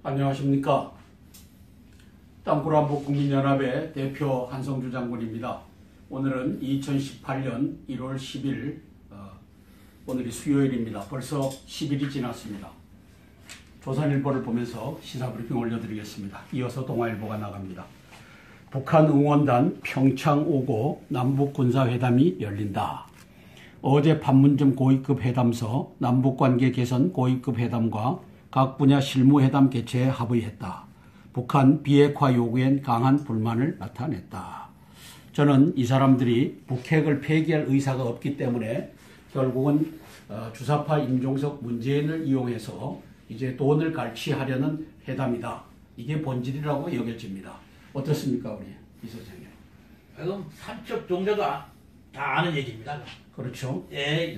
안녕하십니까. 땅굴한복국민연합의 대표 한성주 장군입니다. 오늘은 2018년 1월 10일, 오늘이 수요일입니다. 벌써 10일이 지났습니다. 조선일보를 보면서 시사브리핑 올려드리겠습니다. 이어서 동아일보가 나갑니다. 북한 응원단 평창 오고 남북군사회담이 열린다. 어제 판문점 고위급 회담서 남북관계 개선 고위급 회담과 각 분야 실무회담 개최에 합의했다. 북한 비핵화 요구엔 강한 불만을 나타냈다. 저는 이 사람들이 북핵을 폐기할 의사가 없기 때문에 결국은 주사파 임종석 문재인을 이용해서 이제 돈을 갈취하려는 회담이다. 이게 본질이라고 여겨집니다. 어떻습니까, 우리 이 선생님? 그럼 삼척 종자가 다 아는 얘기입니다. 그렇죠. 예.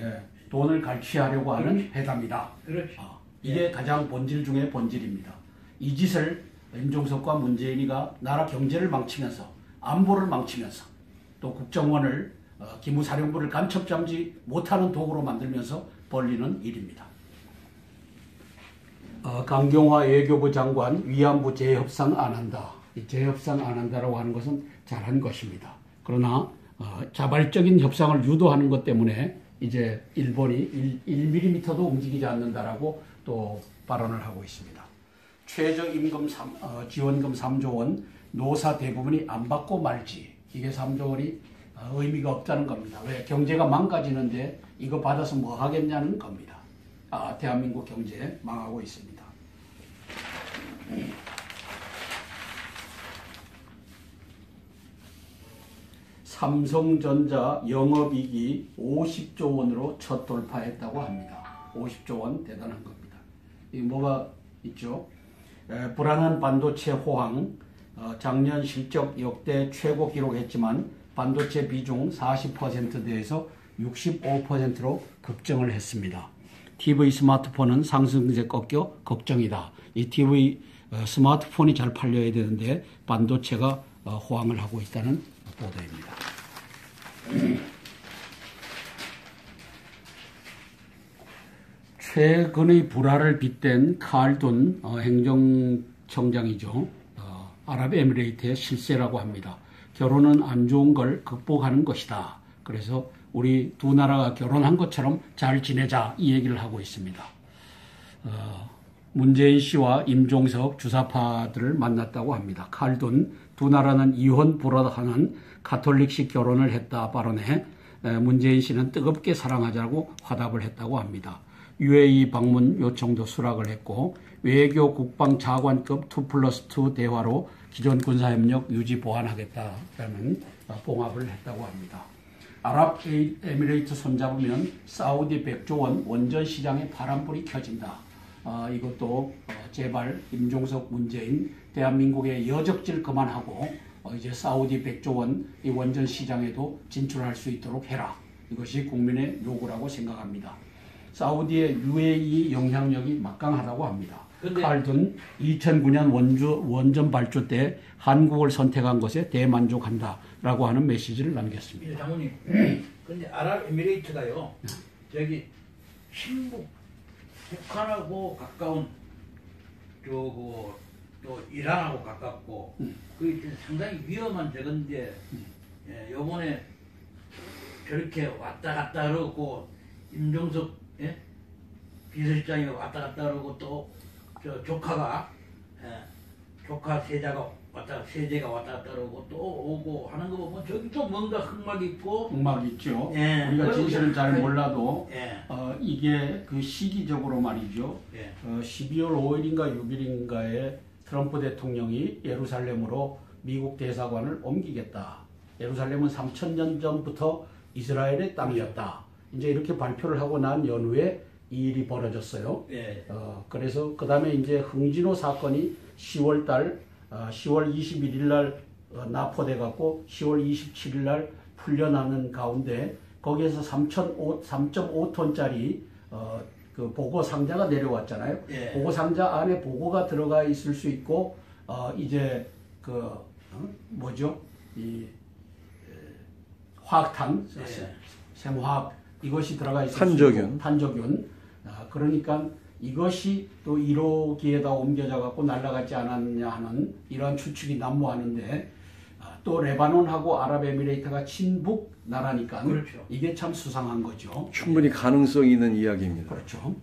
돈을 갈취하려고 하는 회담이다. 그렇죠. 이게 가장 본질 중의 본질입니다. 이 짓을 임종석과 문재인이가 나라 경제를 망치면서 안보를 망치면서 또 국정원을 기무사령부를 간첩장지 못하는 도구로 만들면서 벌리는 일입니다. 강경화 외교부 장관 위안부 재협상 안 한다. 이 재협상 안 한다라고 하는 것은 잘한 것입니다. 그러나 자발적인 협상을 유도하는 것 때문에 이제 일본이 1mm도 움직이지 않는다라고 또 발언을 하고 있습니다. 최저임금 지원금 3조 원 노사 대부분이 안 받고 말지. 이게 3조 원이 의미가 없다는 겁니다. 왜? 경제가 망가지는데 이거 받아서 뭐 하겠냐는 겁니다. 대한민국 경제 망하고 있습니다. 삼성전자 영업이익이 50조 원으로 첫 돌파했다고 합니다. 50조 원 대단한 겁니다. 이 뭐가 있죠? 불안한 반도체 호황, 작년 실적 역대 최고 기록했지만 반도체 비중 40%대에서 65%로 급증을 했습니다. TV 스마트폰은 상승세 꺾여 걱정이다. 이 TV 스마트폰이 잘 팔려야 되는데 반도체가 호황을 하고 있다는 보도입니다. 최근의 불화를 빗댄 칼둔 행정청장이죠. 아랍에미레이트의 실세라고 합니다. 결혼은 안 좋은 걸 극복하는 것이다. 그래서 우리 두 나라가 결혼한 것처럼 잘 지내자 이 얘기를 하고 있습니다. 문재인 씨와 임종석 주사파들을 만났다고 합니다. 칼둔 두 나라는 이혼 불허하는 가톨릭식 결혼을 했다 발언에 문재인 씨는 뜨겁게 사랑하자고 화답을 했다고 합니다. UAE 방문 요청도 수락을 했고 외교 국방 차관급 2+2 대화로 기존 군사협력 유지 보완하겠다라는 봉합을 했다고 합니다. 아랍에미레이트 손잡으면 사우디 100조 원 원전 시장에 파란불이 켜진다. 이것도 제발 임종석 문재인 대한민국의 여적질 그만하고 이제 사우디 100조 원 이 원전 시장에도 진출할 수 있도록 해라. 이것이 국민의 요구라고 생각합니다. 사우디의 UAE 영향력이 막강하다고 합니다. 칼둔 2009년 원전 발주 때 한국을 선택한 것에 대만족한다라고 하는 메시지를 남겼습니다. 장모님, 근데 아랍에미레이트가요, 저기 신북 북한하고 가까운 또 이란하고 가깝고 그게 상당히 위험한 저건데 요번에 저렇게 왔다 갔다 그러고 임종석 비서실장이 왔다 갔다 그러고 또 저 조카가 조카 세자가 세제가 왔다 갔다 그러고 또 오고 하는 거 보면 저기도 뭔가 흑막 있고 흑막 있죠. 우리가 진실을 잘 몰라도 이게 그 시기적으로 말이죠. 12월 5일인가 6일인가에 트럼프 대통령이 예루살렘으로 미국 대사관을 옮기겠다. 예루살렘은 3000년 전부터 이스라엘의 땅이었다. 이제 이렇게 발표를 하고 난 연후에 이 일이 벌어졌어요. 그래서 그 다음에 이제 흥진호 사건이 10월 21일 날 납포돼 갖고 10월 27일 날 풀려나는 가운데 거기에서 3.5톤짜리 그 보고 상자가 내려왔잖아요. 보고 상자 안에 보고가 들어가 있을 수 있고 이제 그 뭐죠? 이 화학탄, 생화학 이것이 들어가 있을 수 있고 탄저균. 그러니까 이것이 또 1호기에다 옮겨져 갖고 날아가지 않았느냐 하는 이러한 추측이 난무하는데 또 레바논하고 아랍에미레이트가 친북 나라니까 그렇죠. 이게 참 수상한 거죠. 충분히 가능성이 있는 이야기입니다. 그렇죠.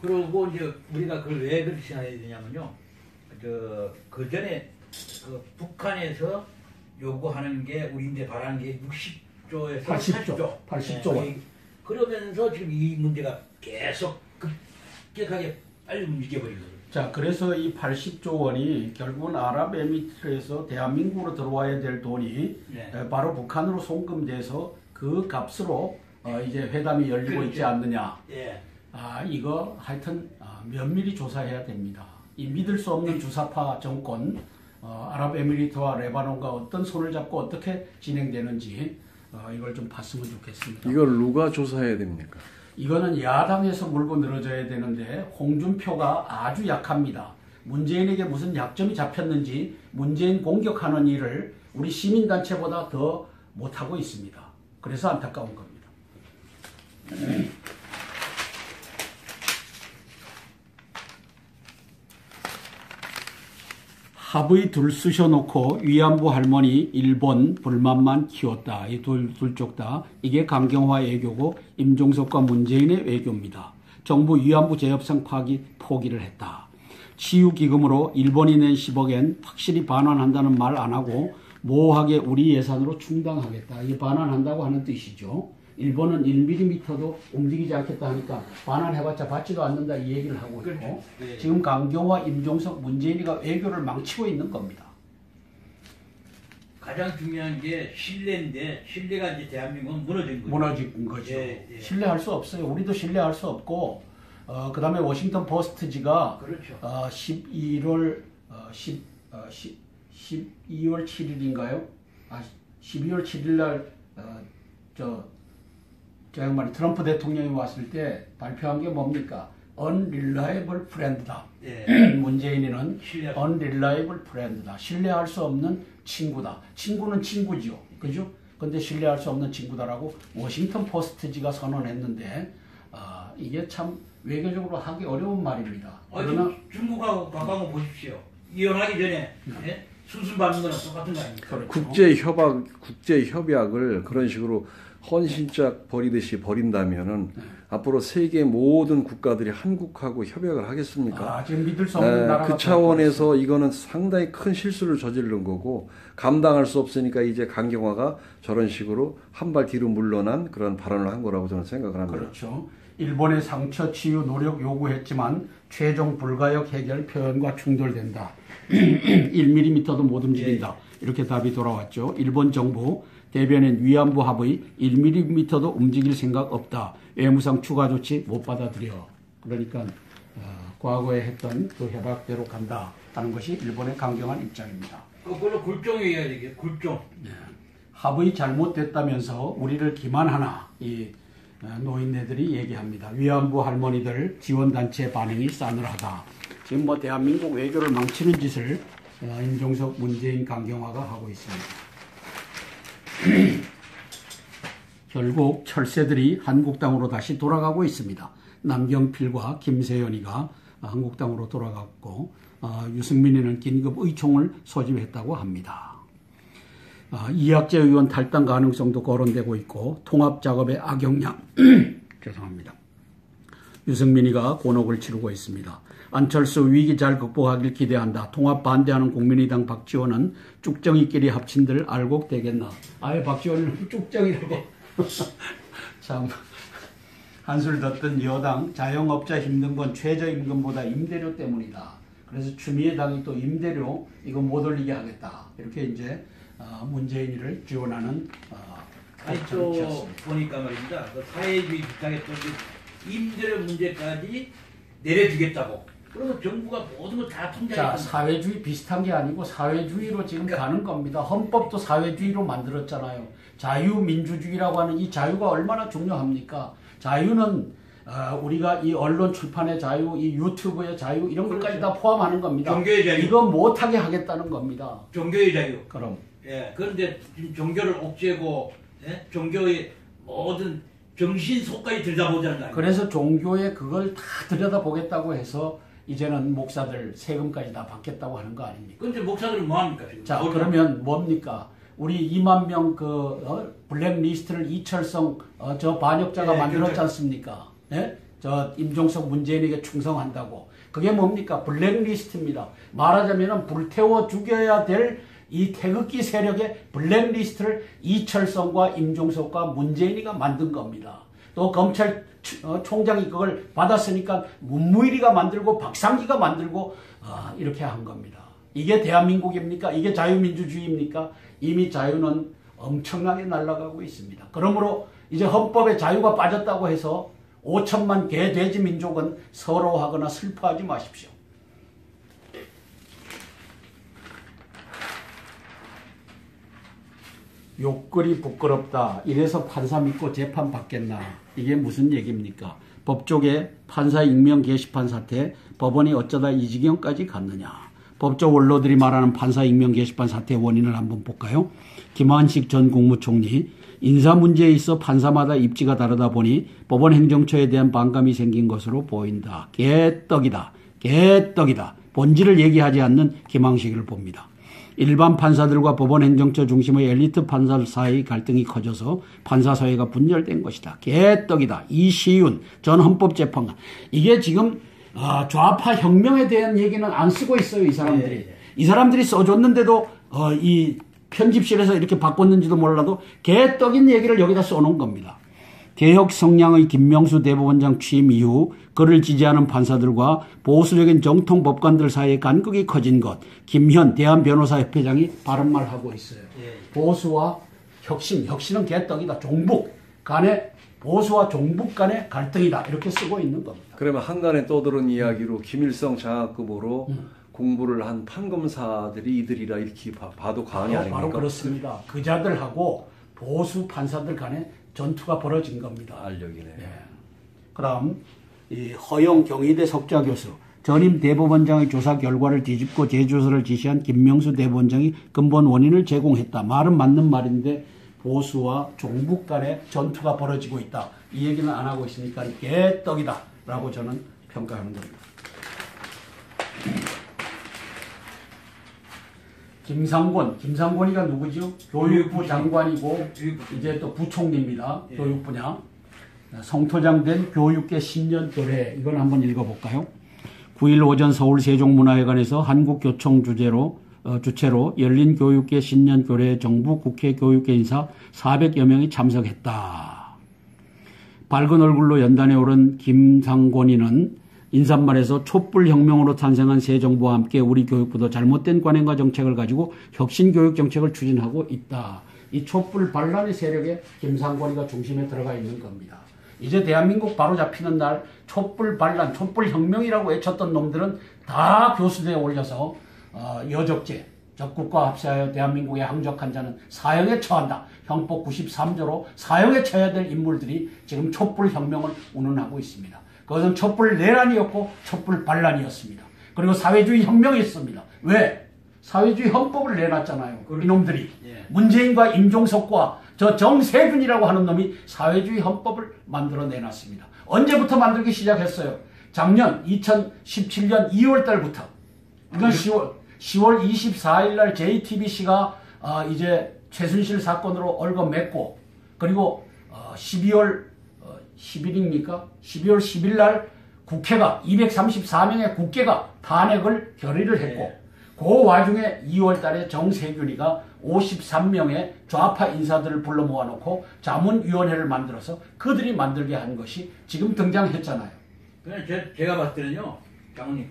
그리고 이제 우리가 그걸 왜 그렇게 생각해야 되냐면요. 그 전에 그 북한에서 요구하는 게 우리인데 바라는 게 60조에서 80조 원. 그러면서 지금 이 문제가 계속 급격하게 빨리 움직여버린 거예요. 자, 그래서 이 80조 원이 결국은 아랍에미리트에서 대한민국으로 들어와야 될 돈이 네. 바로 북한으로 송금돼서 그 값으로 이제 회담이 열리고 그렇죠. 있지 않느냐. 예. 이거 하여튼 면밀히 조사해야 됩니다. 이 믿을 수 없는 주사파 정권, 아랍에미리트와 레바논과 어떤 손을 잡고 어떻게 진행되는지 이걸 좀 봤으면 좋겠습니다. 이걸 누가 조사해야 됩니까? 이거는 야당에서 물고 늘어져야 되는데 홍준표가 아주 약합니다. 문재인에게 무슨 약점이 잡혔는지 문재인 공격하는 일을 우리 시민단체보다 더 못하고 있습니다. 그래서 안타까운 겁니다. 합의 둘 쑤셔놓고 위안부 할머니 일본 불만만 키웠다. 이 둘 쪽 다 이게 강경화 외교고 임종석과 문재인의 외교입니다. 정부 위안부 재협상 포기를 했다. 치유기금으로 일본이 낸 10억엔 확실히 반환한다는 말 안 하고 모호하게 우리 예산으로 충당하겠다. 이게 반환한다고 하는 뜻이죠. 일본은 1mm도 움직이지 않겠다 하니까 반환해봤자 받지도 않는다 이 얘기를 하고 있고 그렇죠. 네. 지금 강경화, 임종석, 문재인이가 외교를 망치고 있는 겁니다. 가장 중요한 게 신뢰인데 신뢰가 이제 대한민국은 무너진 거죠. 무너진 거죠. 예, 예. 신뢰할 수 없어요. 우리도 신뢰할 수 없고 그 다음에 워싱턴 포스트지가 그렇죠. 12월 7일인가요? 12월 7일 날 저 양반이 트럼프 대통령이 왔을 때 발표한 게 뭡니까? unreliable friend다. 예. 문재인이는 unreliable friend다. 신뢰할 수 없는 친구다. 친구는 친구지요. 그죠? 근데 신뢰할 수 없는 친구다라고 워싱턴 포스트지가 선언했는데 이게 참 외교적으로 하기 어려운 말입니다. 그러나 중국하고 가까운 거 보십시오. 이혼하기 전에 예? 수술 받는 거랑 똑같은 거 아닙니까? 그렇죠. 국제 협약을 그런 식으로 헌신짝 버리듯이 버린다면은 앞으로 세계 모든 국가들이 한국하고 협약을 하겠습니까? 지금 믿을 수 없는 나라가 그 차원에서 이거는 상당히 큰 실수를 저지른 거고 감당할 수 없으니까 이제 강경화가 저런 식으로 한 발 뒤로 물러난 그런 발언을 한 거라고 저는 생각을 합니다. 그렇죠. 일본의 상처 치유 노력 요구했지만 최종 불가역 해결 표현과 충돌된다. 1mm도 못 움직인다. 이렇게 답이 돌아왔죠. 일본 정부 대변인 위안부 합의 1mm도 움직일 생각 없다. 외무상 추가 조치 못 받아들여. 그러니까 과거에 했던 그 협약대로 간다 하는 것이 일본의 강경한 입장입니다. 그걸로 굴종이 해야 되겠 굴종. 네. 합의 잘못됐다면서 우리를 기만하나 이 노인네들이 얘기합니다. 위안부 할머니들 지원단체 반응이 싸늘하다. 지금 뭐 대한민국 외교를 망치는 짓을 임종석, 문재인, 강경화가 하고 있습니다. 결국 철새들이 한국당으로 다시 돌아가고 있습니다. 남경필과 김세연이가 한국당으로 돌아갔고 유승민이는 긴급 의총을 소집했다고 합니다. 이학재 의원 탈당 가능성도 거론되고 있고 통합작업의 악영향 죄송합니다. 유승민이가 곤혹을 치르고 있습니다. 안철수 위기 잘 극복하길 기대한다. 통합 반대하는 국민의당 박지원은 쭉정이끼리 합친들 알곡 되겠나. 아예 박지원은 쭉정이라고. 참 한술 뒀던 여당 자영업자 힘든 건 최저임금보다 임대료 때문이다. 그래서 추미애 당이 또 임대료 이거 못 올리게 하겠다. 이렇게 이제 문재인이를 지원하는 아니 또 보니까 말입니다. 그 사회주의 주장에 또 임대료 문제까지 내려주겠다고. 그러면 정부가 모든 걸 다 통제하겠다. 자, 사회주의 비슷한 게 아니고 사회주의로 지금 가는 겁니다. 헌법도 사회주의로 만들었잖아요. 자유민주주의라고 하는 이 자유가 얼마나 중요합니까? 자유는 우리가 이 언론 출판의 자유, 이 유튜브의 자유 이런 것까지 다 포함하는 겁니다. 종교의 자유. 이거 못하게 하겠다는 겁니다. 종교의 자유. 그럼. 예. 그런데 종교를 옥죄고 예? 종교의 모든 정신 속까지 들여다보자는 거 아니에요? 그래서 종교에 그걸 다 들여다보겠다고 해서 이제는 목사들 세금까지 다 받겠다고 하는 거 아닙니까? 근데 목사들은 뭐 합니까 지금? 자, 그러면 뭡니까? 우리 2만 명 블랙리스트를 이철성 저 반역자가 만들었지 않습니까? 예? 저 임종석 문재인에게 충성한다고. 그게 뭡니까? 블랙리스트입니다. 말하자면 불태워 죽여야 될 이 태극기 세력의 블랙리스트를 이철성과 임종석과 문재인이가 만든 겁니다. 또 검찰총장이 그걸 받았으니까 문무일이가 만들고 박상기가 만들고 이렇게 한 겁니다. 이게 대한민국입니까? 이게 자유민주주의입니까? 이미 자유는 엄청나게 날아가고 있습니다. 그러므로 이제 헌법에 자유가 빠졌다고 해서 5천만 개 돼지 민족은 서러워하거나 슬퍼하지 마십시오. 욕거리 부끄럽다. 이래서 판사 믿고 재판 받겠나. 이게 무슨 얘기입니까? 법조계 판사 익명 게시판 사태, 법원이 어쩌다 이 지경까지 갔느냐. 법조 원로들이 말하는 판사 익명 게시판 사태의 원인을 한번 볼까요? 김한식 전 국무총리, 인사 문제에 있어 판사마다 입지가 다르다 보니 법원 행정처에 대한 반감이 생긴 것으로 보인다. 개떡이다. 개떡이다. 본질을 얘기하지 않는 김한식을 봅니다. 일반 판사들과 법원 행정처 중심의 엘리트 판사 사이 갈등이 커져서 판사사회가 분열된 것이다. 개떡이다. 이시윤 전 헌법재판관. 이게 지금 좌파 혁명에 대한 얘기는 안 쓰고 있어요. 이 사람들이. 이 사람들이 써줬는데도 이 편집실에서 이렇게 바꿨는지도 몰라도 개떡인 얘기를 여기다 써놓은 겁니다. 개혁 성향의 김명수 대법원장 취임 이후 그를 지지하는 판사들과 보수적인 정통 법관들 사이에 간극이 커진 것. 김현 대한변호사협회장이 바른 말 하고 있어요. 보수와 혁신은 개떡이다. 종북 간의 보수와 종북 간의 갈등이다. 이렇게 쓰고 있는 겁니다. 그러면 한간에 떠도는 이야기로 김일성 장학금으로 공부를 한 판검사들이 이들이라 이렇게 봐도 과언이 아닙니까? 바로 그렇습니다. 그자들하고 보수 판사들 간에 전투가 벌어진 겁니다. 알력이네. 네. 그럼 이 허영 경희대 석좌 교수, 전임 대법원장의 조사 결과를 뒤집고 재조사를 지시한 김명수 대법원장이 근본 원인을 제공했다. 말은 맞는 말인데 보수와 종북 간의 전투가 벌어지고 있다. 이 얘기는 안 하고 있으니까 개떡이다 라고 저는 평가하는 겁니다. 김상곤이가 누구죠? 교육부 장관이고 이제 또 부총리입니다. 교육부냐. 성토장 된 교육계 신년 교례, 이걸 한번 읽어볼까요? 9일 오전 서울 세종문화회관에서 한국교총 주체로 열린 교육계 신년 교례에 정부, 국회, 교육계 인사 400여 명이 참석했다. 밝은 얼굴로 연단에 오른 김상곤이는 인사말에서 촛불혁명으로 탄생한 새 정부와 함께 우리 교육부도 잘못된 관행과 정책을 가지고 혁신교육 정책을 추진하고 있다. 이 촛불 반란의 세력에 김상곤이가 중심에 들어가 있는 겁니다. 이제 대한민국 바로 잡히는 날 촛불 반란, 촛불혁명이라고 외쳤던 놈들은 다 교수대에 올려서 여적죄, 적국과 합세하여 대한민국에 항적한 자는 사형에 처한다. 형법 93조로 사형에 처해야 될 인물들이 지금 촛불혁명을 운운하고 있습니다. 그것은 촛불 내란이었고 촛불 반란이었습니다. 그리고 사회주의 혁명이었습니다. 왜? 사회주의 헌법을 내놨잖아요. 이놈들이. 문재인과 임종석과 저 정세균이라고 하는 놈이 사회주의 헌법을 만들어 내놨습니다. 언제부터 만들기 시작했어요? 작년 2017년 2월 달부터. 이건 10월 24일 날 JTBC가 이제 최순실 사건으로 얽어맸고, 그리고 12월 10일입니까? 12월 10일 날 국회가 234명의 국회가 탄핵을 결의를 했고, 그 와중에 2월 달에 정세균이가 53명의 좌파 인사들을 불러 모아놓고 자문위원회를 만들어서 그들이 만들게 한 것이 지금 등장했잖아요. 그냥 제가 봤을 때는요, 장모님,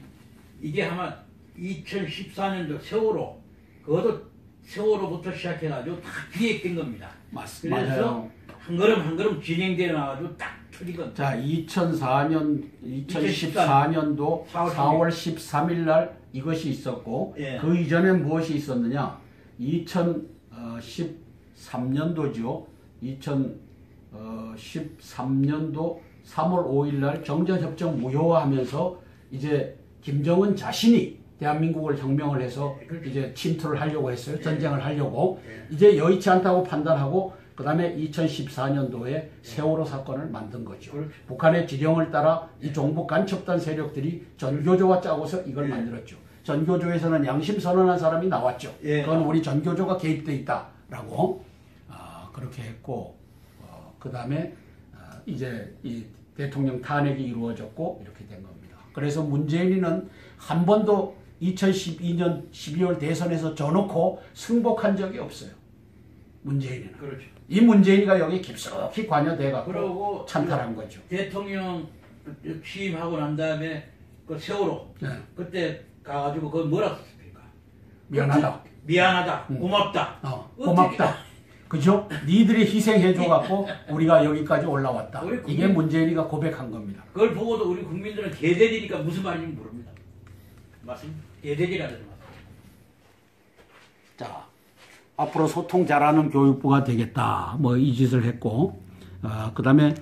이게 아마 2014년도 세월호, 그것도 세월호부터 시작해가지고 다 기획된 겁니다. 맞습니다. 그래서 맞아요. 한 걸음 한 걸음 진행되어 나가지고 딱 틀린 겁니다. 자, 2014년도 4월 13일 날 이것이 있었고, 그 이전에 무엇이 있었느냐? 2013년도죠. 2013년도 3월 5일 날 정전협정 무효화하면서 이제 김정은 자신이 대한민국을 혁명을 해서 이제 침투를 하려고 했어요. 전쟁을 하려고. 이제 여의치 않다고 판단하고 그 다음에 2014년도에 세월호 사건을 만든 거죠. 그렇죠. 북한의 지령을 따라 이 종북 간첩단 세력들이 전교조와 짜고서 이걸 만들었죠. 전교조에서는 양심 선언한 사람이 나왔죠. 그건 우리 전교조가 개입돼 있다라고 그렇게 했고, 그 다음에 이제 이 대통령 탄핵이 이루어졌고 이렇게 된 겁니다. 그래서 문재인이는 한 번도 2012년 12월 대선에서 져놓고 승복한 적이 없어요. 문재인이는. 그렇죠. 이 문재인이가 여기 깊숙이 관여돼갖고 그러고 찬탈한 거죠. 대통령 취임하고 난 다음에 그 세월호 네. 그때 가가지고 그 뭐라 썼습니까? 미안하다. 고맙다. 고맙다. 그죠? 니들이 희생해줘갖고 우리가 여기까지 올라왔다. 이게 문재인이가 고백한 겁니다. 그걸 보고도 우리 국민들은 개돼지니까 무슨 말인지 모릅니다. 맞습니다. 개돼지라는 말. 자, 앞으로 소통 잘하는 교육부가 되겠다. 뭐 이 짓을 했고, 그 다음에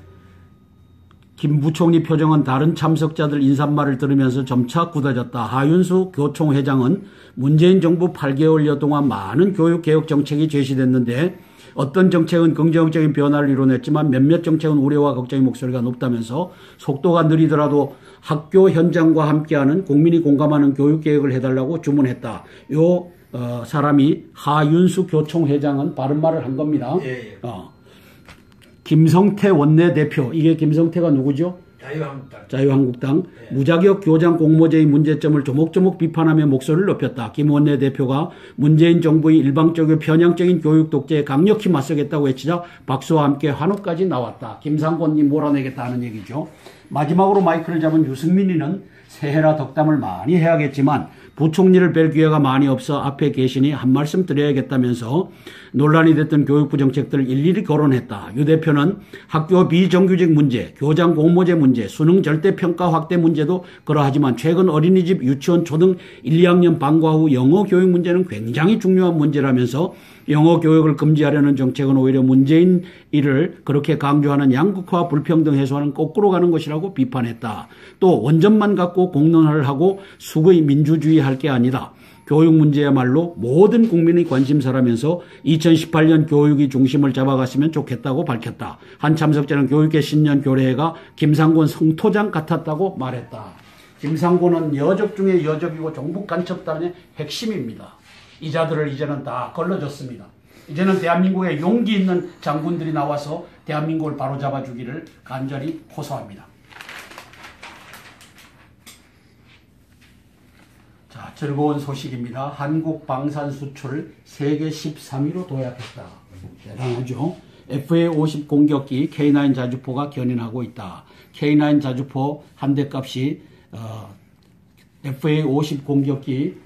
김 부총리 표정은 다른 참석자들 인사말을 들으면서 점차 굳어졌다. 하윤수 교총회장은 문재인 정부 8개월여 동안 많은 교육개혁 정책이 제시됐는데 어떤 정책은 긍정적인 변화를 이뤄냈지만 몇몇 정책은 우려와 걱정의 목소리가 높다면서 속도가 느리더라도 학교 현장과 함께하는 국민이 공감하는 교육개혁을 해달라고 주문했다. 요 사람이 하윤수 교총회장은 바른 말을 한 겁니다. 예. 김성태 원내대표, 이게 김성태가 누구죠? 자유한국당. 예. 무자격 교장 공모제의 문제점을 조목조목 비판하며 목소리를 높였다. 김 원내대표가 문재인 정부의 일방적이고 편향적인 교육 독재에 강력히 맞서겠다고 외치자 박수와 함께 환호까지 나왔다. 김상곤님 몰아내겠다는 얘기죠. 마지막으로 마이크를 잡은 유승민이는 새해라 덕담을 많이 해야겠지만 부총리를 뵐 기회가 많이 없어 앞에 계시니 한 말씀 드려야겠다면서 논란이 됐던 교육부 정책들을 일일이 거론했다. 유 대표는 학교 비정규직 문제, 교장 공모제 문제, 수능 절대평가 확대 문제도 그러하지만 최근 어린이집, 유치원, 초등 1, 2학년 방과 후 영어 교육 문제는 굉장히 중요한 문제라면서 영어 교육을 금지하려는 정책은 오히려 문재인 일을 그렇게 강조하는 양극화 불평등 해소하는 거꾸로 가는 것이라고 비판했다. 또 원점만 갖고 공론화를 하고 수의 민주주의 할 게 아니다. 교육 문제야말로 모든 국민의 관심사라면서 2018년 교육이 중심을 잡아갔으면 좋겠다고 밝혔다. 한 참석자는 교육계 신년 교례회가 김상곤 성토장 같았다고 말했다. 김상곤은 여적 중에 여적이고 종북 간첩단의 핵심입니다. 이 자들을 이제는 다 걸러줬습니다. 이제는 대한민국에 용기 있는 장군들이 나와서 대한민국을 바로잡아주기를 간절히 호소합니다. 자, 즐거운 소식입니다. 한국 방산 수출 세계 13위로 도약했다. 대단하죠? FA-50 공격기 K9 자주포가 견인하고 있다. K9 자주포 한 대 값이 FA-50 공격기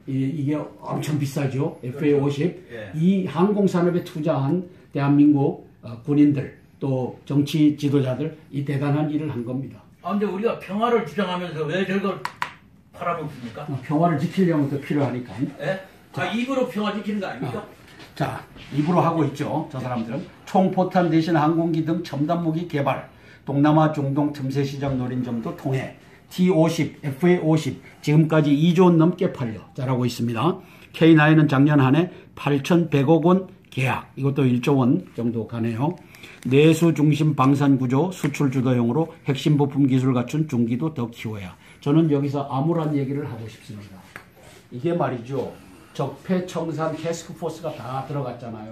이게 엄청 비싸죠. FA-50. 예. 이 항공산업에 투자한 대한민국 군인들 또 정치 지도자들 이 대단한 일을 한 겁니다. 근데 우리가 평화를 주장하면서 왜 저걸 팔아먹습니까? 평화를 지키려면 더 필요하니까. 예? 입으로 평화 지키는 거 아닙니까? 자, 입으로 하고 있죠. 저 사람들은. 총포탄 대신 항공기 등 첨단 무기 개발, 동남아 중동 틈새 시장 노린 점도 통해 T-50, FA-50 지금까지 2조 원 넘게 팔려 잘하고 있습니다. K9은 작년 한 해 8,100억 원 계약, 이것도 1조 원 정도 가네요. 내수 중심 방산 구조 수출 주도형으로 핵심 부품 기술 갖춘 중기도 더 키워야. 저는 여기서 암울한 얘기를 하고 싶습니다. 이게 말이죠. 적폐청산 태스크포스가 다 들어갔잖아요.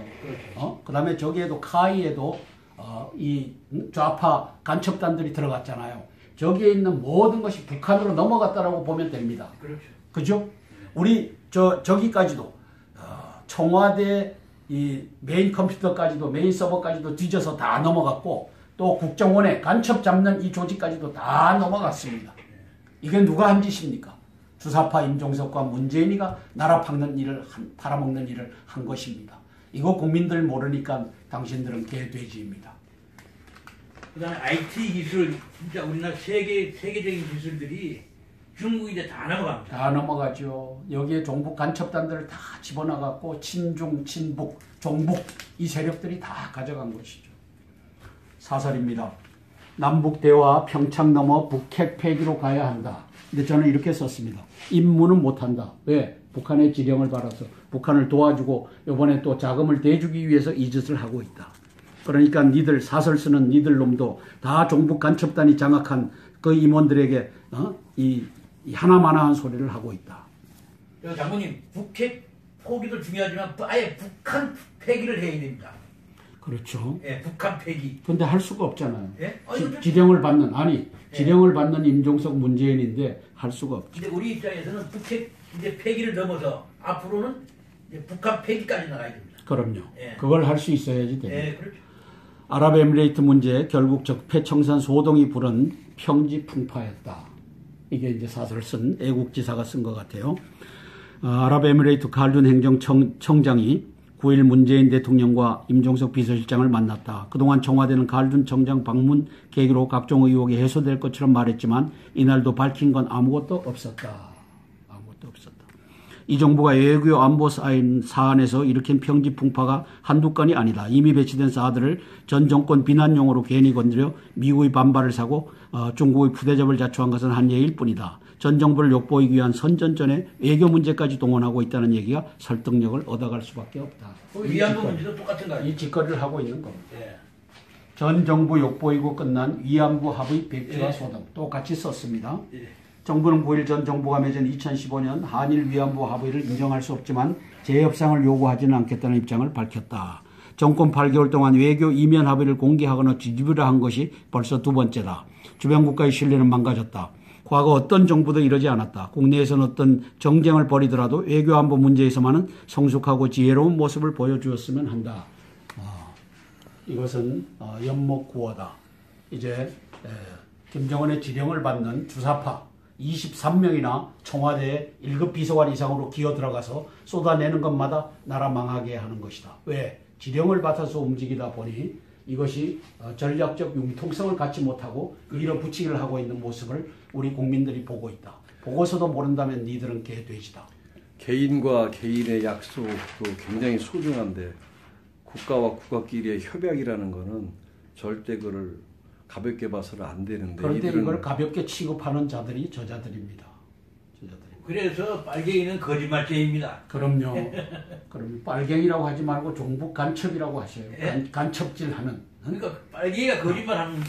그 다음에 저기에도 카이에도 이 좌파 간첩단들이 들어갔잖아요. 저기에 있는 모든 것이 북한으로 넘어갔다라고 보면 됩니다. 그렇죠. 그죠? 우리 저기까지도 청와대 이 메인 컴퓨터까지도 메인 서버까지도 뒤져서 다 넘어갔고 또 국정원에 간첩 잡는 이 조직까지도 다 넘어갔습니다. 이게 누가 한 짓입니까? 주사파 임종석과 문재인이가 나라 팔아먹는 일을 한 것입니다. 이거 국민들 모르니까 당신들은 개돼지입니다. 그 다음에 IT 기술, 진짜 우리나라 세계적인 기술들이 중국이 이제 다 넘어갑니다. 다 넘어가죠. 여기에 종북 간첩단들을 다 집어넣어갖고 친중, 친북, 종북 이 세력들이 다 가져간 것이죠. 사설입니다. 남북 대화 평창 넘어 북핵 폐기로 가야 한다. 근데 저는 이렇게 썼습니다. 임무는 못한다. 왜? 북한의 지령을 받아서 북한을 도와주고 이번에 또 자금을 대주기 위해서 이 짓을 하고 있다. 그러니까 니들 사설 쓰는 니들 놈도 다 종북 간첩단이 장악한 그 임원들에게 이 하나마나한 소리를 하고 있다. 장모님, 북핵 포기도 중요하지만 아예 북한 폐기를 해야 됩니다. 그렇죠. 예, 북한 폐기. 근데 할 수가 없잖아요. 예? 지령을 받는 지령을 받는 임종석 문재인인데 할 수가 없죠. 근데 우리 입장에서는 북핵 이제 폐기를 넘어서 앞으로는 이제 북한 폐기까지 나가야 됩니다. 그럼요. 예. 그걸 할 수 있어야지 됩니다. 예, 그렇죠. 아랍에미레이트 문제 결국 적폐청산 소동이 부른 평지풍파였다. 이게 이제 사설 쓴 애국지사가 쓴 것 같아요. 아랍에미레이트 칼둔 행정청장이 9일 문재인 대통령과 임종석 비서실장을 만났다. 그동안 청와대는 칼둔 청장 방문 계기로 각종 의혹이 해소될 것처럼 말했지만 이날도 밝힌 건 아무것도 없었다. 아무것도 없었다. 이 정부가 외교 안보 사안에서 일으킨 평지풍파가 한두 건이 아니다. 이미 배치된 사들을 전 정권 비난용으로 괜히 건드려 미국의 반발을 사고 중국의 푸대접을 자초한 것은 한 예일 뿐이다. 전 정부를 욕보이기 위한 선전전에 외교 문제까지 동원하고 있다는 얘기가 설득력을 얻어갈 수밖에 없다. 위안부 문제도 똑같은 거예요. 이 짓거리를 하고 있는 겁니다. 예. 전 정부 욕보이고 끝난 위안부 합의 백지화 예. 소동 똑같이 썼습니다. 예. 정부는 9일 전 정부가 맺은 2015년 한일 위안부 합의를 인정할 수 없지만 재협상을 요구하지는 않겠다는 입장을 밝혔다. 정권 8개월 동안 외교 이면 합의를 공개하거나 뒤집으려 한 것이 벌써 두 번째다. 주변 국가의 신뢰는 망가졌다. 과거 어떤 정부도 이러지 않았다. 국내에서는 어떤 정쟁을 벌이더라도 외교 안보 문제에서만은 성숙하고 지혜로운 모습을 보여주었으면 한다. 이것은 연목구어다. 이제 김정은의 지령을 받는 주사파 23명이나 청와대에 1급 비서관 이상으로 기어 들어가서 쏟아내는 것마다 나라 망하게 하는 것이다. 왜? 지령을 받아서 움직이다 보니 이것이 전략적 융통성을 갖지 못하고 밀어붙이기를 하고 있는 모습을 우리 국민들이 보고 있다. 보고서도 모른다면 니들은 개돼지다. 개인과 개인의 약속도 굉장히 소중한데 국가와 국가끼리의 협약이라는 거는 절대 그걸 가볍게 봐서는 안 되는데 그런데 이걸 가볍게 취급하는 자들이 저자들입니다. 그래서 빨갱이는 거짓말쟁이입니다. 그럼요. 그럼 빨갱이라고 하지 말고 종북 간첩이라고 하셔요. 예? 간첩질하는. 그러니까 빨갱이가 거짓말하는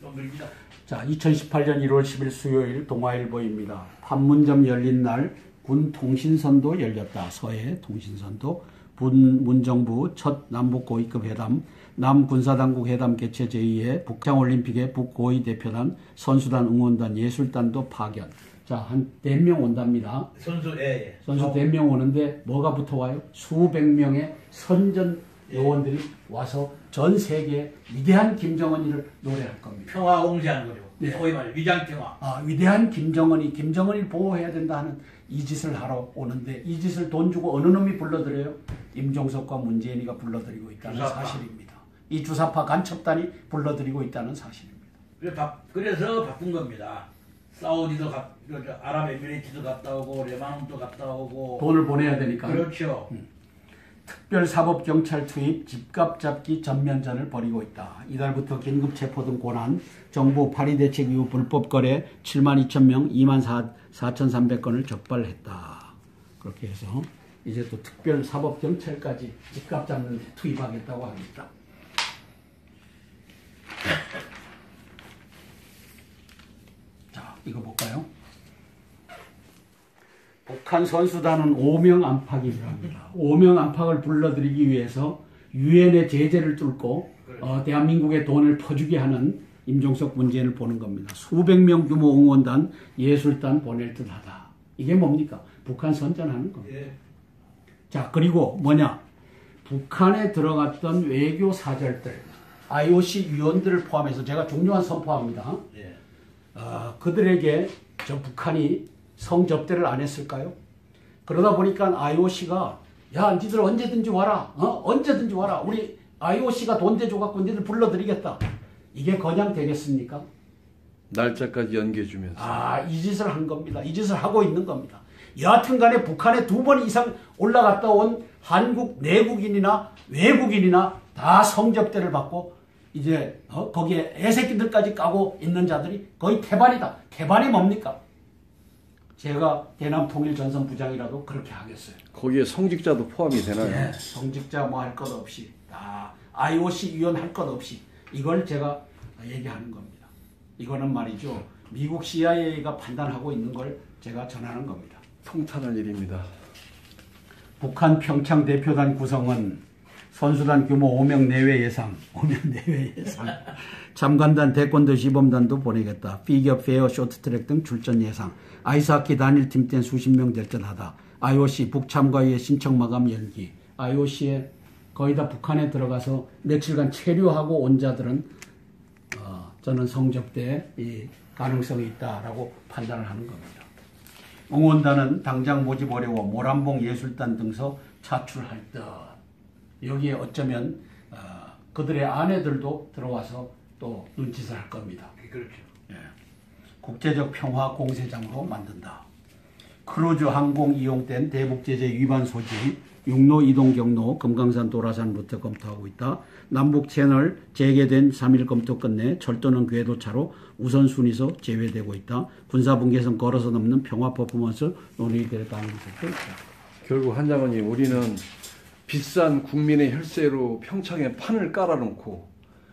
놈들입니다. 자, 2018년 1월 10일 수요일 동아일보입니다. 판문점 열린 날 군 통신선도 열렸다. 서해 통신선도. 문정부 첫 남북 고위급 회담, 남군사당국 회담 개최 제2회 북창올림픽의 북고위 대표단, 선수단, 응원단, 예술단도 파견. 자, 한 4명 온답니다. 선수, 예. 선수 4명 오는데 뭐가 붙어와요? 수백 명의 선전 요원들이 와서 전 세계에 위대한 김정은이를 노래할 겁니다. 평화 공세하는 거죠. 네. 소위 말해 위장평화. 위대한 김정은이를 보호해야 된다 하는 이 짓을 하러 오는데 이 짓을 돈 주고 어느 놈이 불러들여요? 임종석과 문재인이가 불러들이고 있다는 주사파. 사실입니다. 이 주사파 간첩단이 불러들이고 있다는 사실입니다. 그래서 바쁜 겁니다. 사우디도 아랍에미레이트도 갔다 오고 레바논도 갔다 오고 돈을 보내야 되니까. 그렇죠. 특별사법경찰 투입, 집값 잡기 전면전을 벌이고 있다. 이달부터 긴급체포 등 고난, 정부 파리대책 이후 불법 거래 7만 2천 명, 2만 4,300건을 적발했다. 그렇게 해서 이제 또 특별사법경찰까지 집값 잡는 데 투입하겠다고 합니다. 자, 이거 볼까요? 북한 선수단은 5명 안팎이라고 합니다. 5명 안팎을 불러들이기 위해서 유엔의 제재를 뚫고 대한민국의 돈을 퍼주게 하는 임종석 문재인을 보는 겁니다. 수백 명 규모 응원단, 예술단 보낼 듯하다. 이게 뭡니까? 북한 선전하는 겁니다. 예. 자, 그리고 뭐냐? 북한에 들어갔던 외교 사절들, IOC 위원들을 포함해서 제가 중요한 선포합니다. 예. 그들에게 저 북한이 성접대를 안 했을까요? 그러다 보니까 IOC가 야, 니들 언제든지 와라. 언제든지 와라. 우리 IOC가 돈 대줘갖고 니들 불러드리겠다. 이게 그냥 되겠습니까? 날짜까지 연계해주면서. 이 짓을 한 겁니다. 이 짓을 하고 있는 겁니다. 여하튼 간에 북한에 2번 이상 올라갔다 온 한국 내국인이나 외국인이나 다 성접대를 받고 이제 거기에 애새끼들까지 까고 있는 자들이 거의 태반이다. 태반이 뭡니까? 제가 대남통일전선부장이라도 그렇게 하겠어요. 거기에 성직자도 포함이 되나요? 네, 성직자 뭐 할 것 없이 다 IOC 위원 할 것 없이 이걸 제가 얘기하는 겁니다. 이거는 말이죠. 미국 CIA가 판단하고 있는 걸 제가 전하는 겁니다. 통탄할 일입니다. 북한 평창 대표단 구성은 선수단 규모 5명 내외 예상. 5명 내외 예상. 참관단 태권도 시범단도 보내겠다. 피겨, 페어, 쇼트트랙 등 출전 예상. 아이스하키 단일팀 땐 수십 명 될듯하다. IOC 북참가위의 신청 마감 연기. IOC에 거의 다 북한에 들어가서 며칠간 체류하고 온 자들은 저는 성접대 이 가능성이 있다라고 판단을 하는 겁니다. 응원단은 당장 모집 어려워 모란봉 예술단 등서 차출할 듯. 여기에 어쩌면 그들의 아내들도 들어와서 또 눈짓을 할 겁니다. 그렇죠. 예. 국제적 평화 공세장으로 만든다. 크루즈 항공 이용 땐 대북제재 위반 소지, 육로 이동 경로 금강산 도라산 루트 검토하고 있다. 남북 채널 재개된 3일 검토 끝내 철도는 궤도차로 우선순위서 제외되고 있다. 군사분계선 걸어서 넘는 평화 퍼포먼스 논의될 가능성도 있다. 결국 한 장관님, 우리는 비싼 국민의 혈세로 평창에 판을 깔아놓고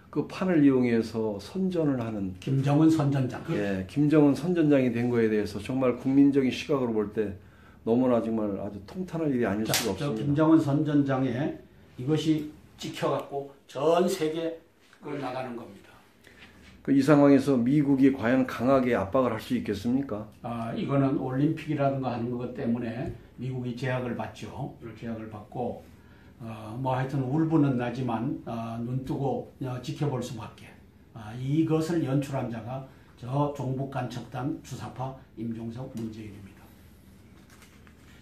그 판을 이용해서 선전을 하는 김정은 선전장. 예, 김정은 선전장이 된 거에 대해서 정말 국민적인 시각으로 볼 때 너무나 정말 아주 통탄할 일이 아닐 수가 없습니다. 김정은 선전장에 이것이 찍혀갖고 전 세계에 나가는 겁니다. 이 상황에서 미국이 과연 강하게 압박을 할 수 있겠습니까? 이거는 올림픽이라든가 하는 것 때문에 미국이 제약을 받죠. 제약을 받고 뭐 하여튼 울분은 나지만 눈 뜨고 지켜볼 수밖에. 이것을 연출한 자가 저 종북간첩단 주사파 임종석 문재인입니다.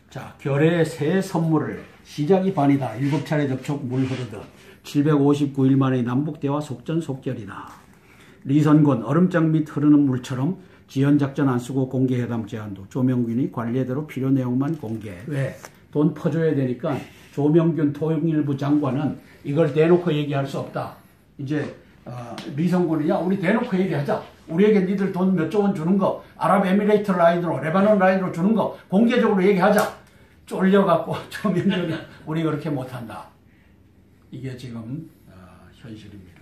자, 결의 새 선물을 시작이 반이다. 7차례 접촉 물 흐르듯 759일 만의 남북대화 속전속결이다. 리선권 얼음장 밑 흐르는 물처럼 지연작전 안 쓰고 공개회담 제안도 조명균이 관례대로 필요 내용만 공개. 왜? 돈 퍼줘야 되니까 조명균 통일부 장관은 이걸 대놓고 얘기할 수 없다. 이제 리선권이 야 우리 대놓고 얘기하자. 우리에게 니들 돈 몇 조 원 주는 거 아랍에미레이트 라인으로 레바논 라인으로 주는 거 공개적으로 얘기하자. 쫄려갖고 조명균이 우리 그렇게 못한다. 이게 지금 현실입니다.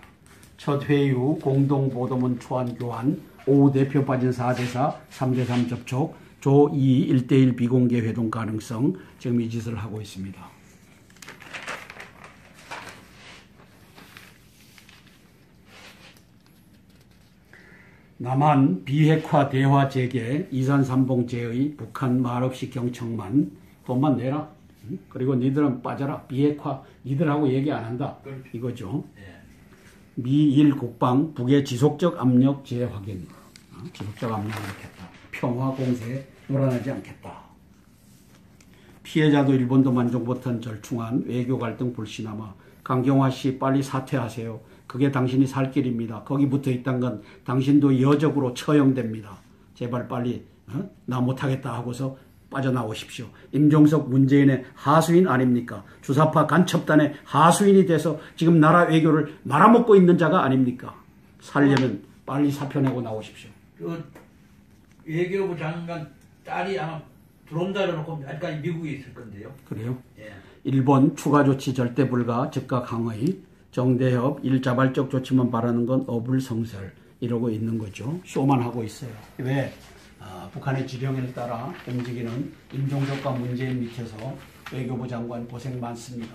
첫 회의 후 공동보도문 초안 교환, 오후 대표 빠진 4대4, 3대3 접촉, 조2 1대1 비공개 회동 가능성, 지금 이 짓을 하고 있습니다. 남한 비핵화 대화 재개, 이산삼봉제의 북한 말없이 경청만, 돈만 내라. 그리고 니들은 빠져라. 비핵화 니들하고 얘기 안 한다. 이거죠. 미일 국방 북의 지속적 압력 재확인. 지속적 압력을 넣겠다. 평화 공세에 놀아나지 않겠다. 피해자도 일본도 만족 못한 절충안 외교 갈등 불씨나마. 강경화 씨 빨리 사퇴하세요. 그게 당신이 살 길입니다. 거기 붙어 있단 건 당신도 여적으로 처형됩니다. 제발 빨리 나 못하겠다 하고서 빠져나오십시오. 임종석 문재인의 하수인 아닙니까? 주사파 간첩단의 하수인이 돼서 지금 나라 외교를 말아먹고 있는 자가 아닙니까? 살려면 빨리 사표 내고 나오십시오. 외교부 장관 딸이 아마 들어온다 그러고 아직까지 미국에 있을 건데요. 그래요? 예. 일본 추가 조치 절대 불가 즉각 항의. 정대협 일자발적 조치만 바라는 건 어불성설 이러고 있는 거죠. 쇼만 하고 있어요. 왜? 북한의 지령에 따라 움직이는 임종석과 문재인 밑에서 외교부 장관 고생 많습니다.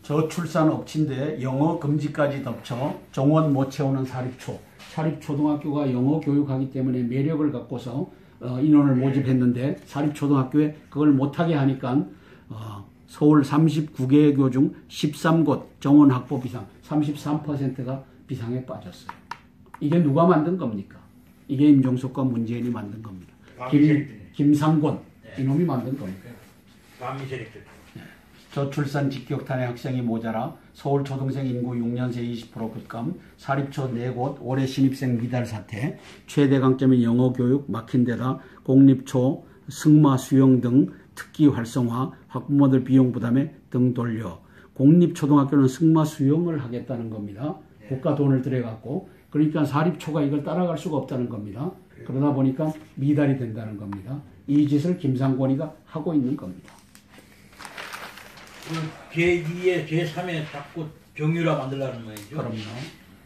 저출산 업체인데 영어 금지까지 덮쳐 정원 못 채우는 사립초. 사립초등학교가 영어 교육하기 때문에 매력을 갖고서 인원을 모집했는데 사립초등학교에 그걸 못하게 하니까 서울 39개 교 중 13곳 정원 확보 비상 33%가 비상에 빠졌어요. 이게 누가 만든 겁니까? 이게 임종석과 문재인이 만든 겁니다. 김상곤 이놈이 만든 겁니다. 저출산 직격탄의 학생이 모자라 서울 초등생 인구 6년생 20% 급감, 사립초 4곳 올해 신입생 미달 사태, 최대 강점인 영어 교육 막힌 데다 공립초 승마 수영 등 특기 활성화, 학부모들 비용 부담에 등 돌려 공립초등학교는 승마 수영을 하겠다는 겁니다. 국가 돈을 들여갖고 그러니까 사립초가 이걸 따라갈 수가 없다는 겁니다. 그러다 보니까 미달이 된다는 겁니다. 이 짓을 김상권이가 하고 있는 겁니다. 제2에 제3에 자꾸 정유라 만들라는 말이죠. 그럼요.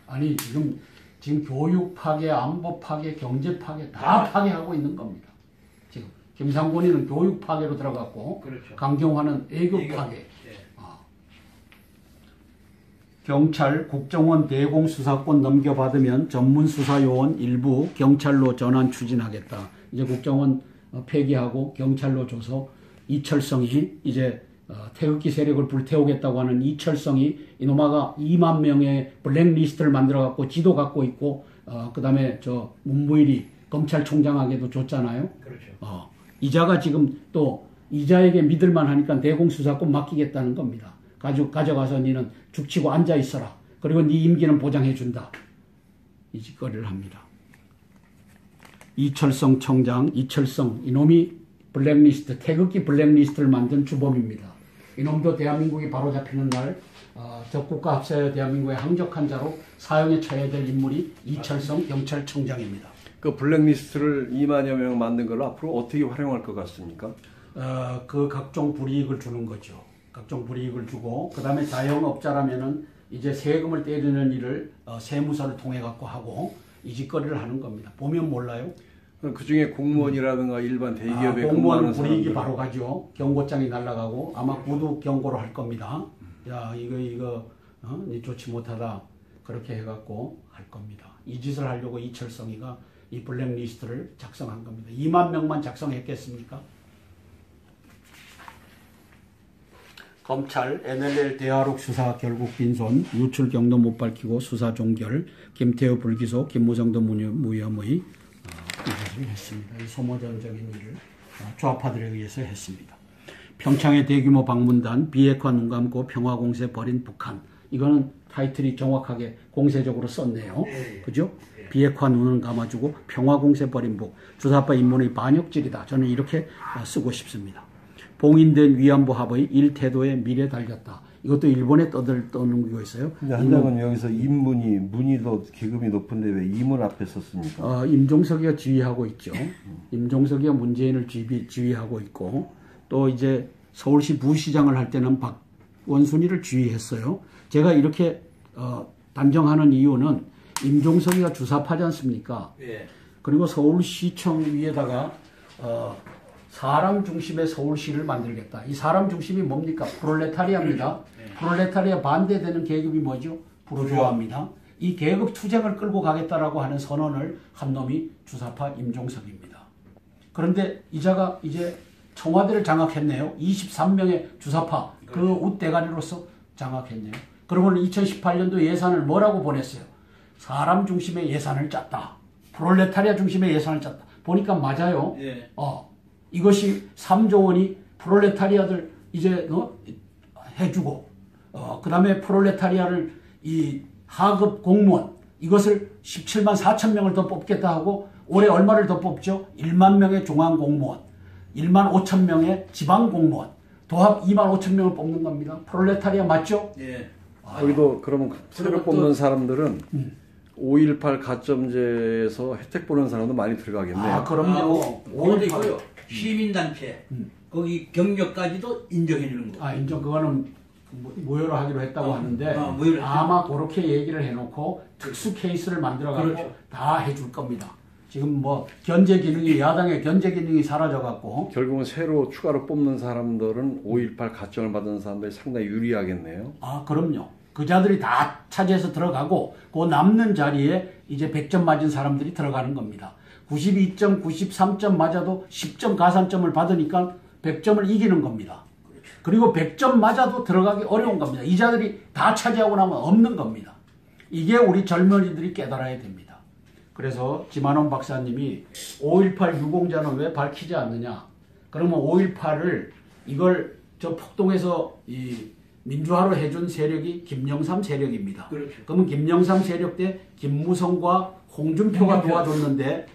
아니 지금 교육 파괴, 안보 파괴, 경제 파괴 다 파괴하고 있는 겁니다. 지금 김상권이는 교육 파괴로 들어갔고, 그렇죠. 강경화는 애교 파괴. 예. 경찰, 국정원 대공 수사권 넘겨받으면 전문 수사 요원 일부 경찰로 전환 추진하겠다. 이제 국정원 폐기하고 경찰로 줘서 이철성이 이제 태극기 세력을 불태우겠다고 하는 이철성이 이놈아가 2만 명의 블랙리스트를 만들어 갖고 지도 갖고 있고, 그다음에 저 문무일이 검찰총장에게도 줬잖아요. 그렇죠. 이자가 지금 또 이자에게 믿을만 하니까 대공 수사권 맡기겠다는 겁니다. 가져가서 니는 죽치고 앉아 있어라. 그리고 네 임기는 보장해 준다. 이 짓거리를 합니다. 이철성 청장, 이철성 이놈이 블랙리스트, 태극기 블랙리스트를 만든 주범입니다. 이놈도 대한민국이 바로 잡히는 날 적국가 합사여 대한민국의 항적한 자로 사형에 처해야 될 인물이 이철성 경찰청장입니다. 그 블랙리스트를 2만여 명 만든 걸 앞으로 어떻게 활용할 것 같습니까? 그 각종 불이익을 주는 거죠. 각종 불이익을 주고, 그 다음에 자영업자라면은 이제 세금을 떼주는 일을 세무서를 통해 갖고 하고 이 짓거리를 하는 겁니다. 보면 몰라요. 그 중에 공무원이라든가 일반 대기업에 공무원 불이익이 바로 가죠. 경고장이 날아가고 아마 구두 경고를 할 겁니다. 야 이거 네 좋지 못하다 그렇게 해갖고 할 겁니다. 이 짓을 하려고 이철성이가 이 블랙리스트를 작성한 겁니다. 2만 명만 작성했겠습니까? 검찰 NLL 대화록 수사 결국 빈손, 유출 경로 못 밝히고 수사 종결, 김태호 불기소, 김무성도 무혐의 이것을 했습니다. 이 소모전적인 일을 좌파들에 의해서 했습니다. 평창의 대규모 방문단, 비핵화 눈 감고 평화공세 벌인 북한. 이거는 타이틀이 정확하게 공세적으로 썼네요. 그죠? 비핵화 눈은 감아주고 평화공세 벌인 북. 주사파 인문의 반역질이다. 저는 이렇게 쓰고 싶습니다. 봉인된 위안부 합의 일태도에 미래 달렸다. 이것도 일본에 떠넘기고 있어요. 근데 한 장은 여기서 문이 더 계급이 높은데 왜 이문 앞에 썼습니까? 임종석이가 지휘하고 있죠. 임종석이가 문재인을 지휘하고 있고, 또 이제 서울시 부시장을 할 때는 박원순이를 지휘했어요. 제가 이렇게 단정하는 이유는 임종석이가 주사파지 않습니까? 예. 그리고 서울시청 위에다가 사람 중심의 서울시를 만들겠다. 이 사람 중심이 뭡니까? 프롤레타리아입니다. 프롤레타리아 반대되는 계급이 뭐죠? 부르주아입니다. 이 계급 투쟁을 끌고 가겠다라고 하는 선언을 한 놈이 주사파 임종석입니다. 그런데 이자가 이제 청와대를 장악했네요. 23명의 주사파 그 웃대가리로서 장악했네요. 그러고는 2018년도 예산을 뭐라고 보냈어요? 사람 중심의 예산을 짰다. 프롤레타리아 중심의 예산을 짰다. 보니까 맞아요. 예. 이것이 3조 원이 프롤레타리아들 이제 해주고, 그 다음에 프롤레타리아를 이 하급 공무원 이것을 17만 4천 명을 더 뽑겠다 하고 올해 얼마를 더 뽑죠? 1만 명의 중앙 공무원, 1만 5천 명의 지방 공무원, 도합 2만 5천 명을 뽑는 겁니다. 프롤레타리아 맞죠? 예. 여기도 그러면 새로 뽑는 사람들은 5.18 가점제에서 혜택 보는 사람도 많이 들어가겠네요. 그럼요. 5.18 시민단체 거기 경력까지도 인정해 주는 거. 인정. 그거는 무효로 하기로 했다고 하는데 무효로 아마 그렇게 얘기를 해놓고 특수 케이스를 만들어갖고 그렇죠. 다 해줄 겁니다. 지금 뭐 견제 기능이 야당의 견제 기능이 사라져갖고 결국은 새로 추가로 뽑는 사람들은 5.18 가점을 받은 사람들이 상당히 유리하겠네요. 그럼요. 그 자들이 다 차지해서 들어가고 그 남는 자리에 이제 100점 맞은 사람들이 들어가는 겁니다. 92점, 93점 맞아도 10점 가산점을 받으니까 100점을 이기는 겁니다. 그리고 100점 맞아도 들어가기 어려운 겁니다. 이 자들이 다 차지하고 나면 없는 겁니다. 이게 우리 젊은이들이 깨달아야 됩니다. 그래서 지만원 박사님이 5.18 유공자는 왜 밝히지 않느냐. 그러면 5.18을 이걸 저 폭동에서 이 민주화로 해준 세력이 김영삼 세력입니다. 그렇죠. 그러면 김영삼 세력 때 김무성과 홍준표가 도와줬는데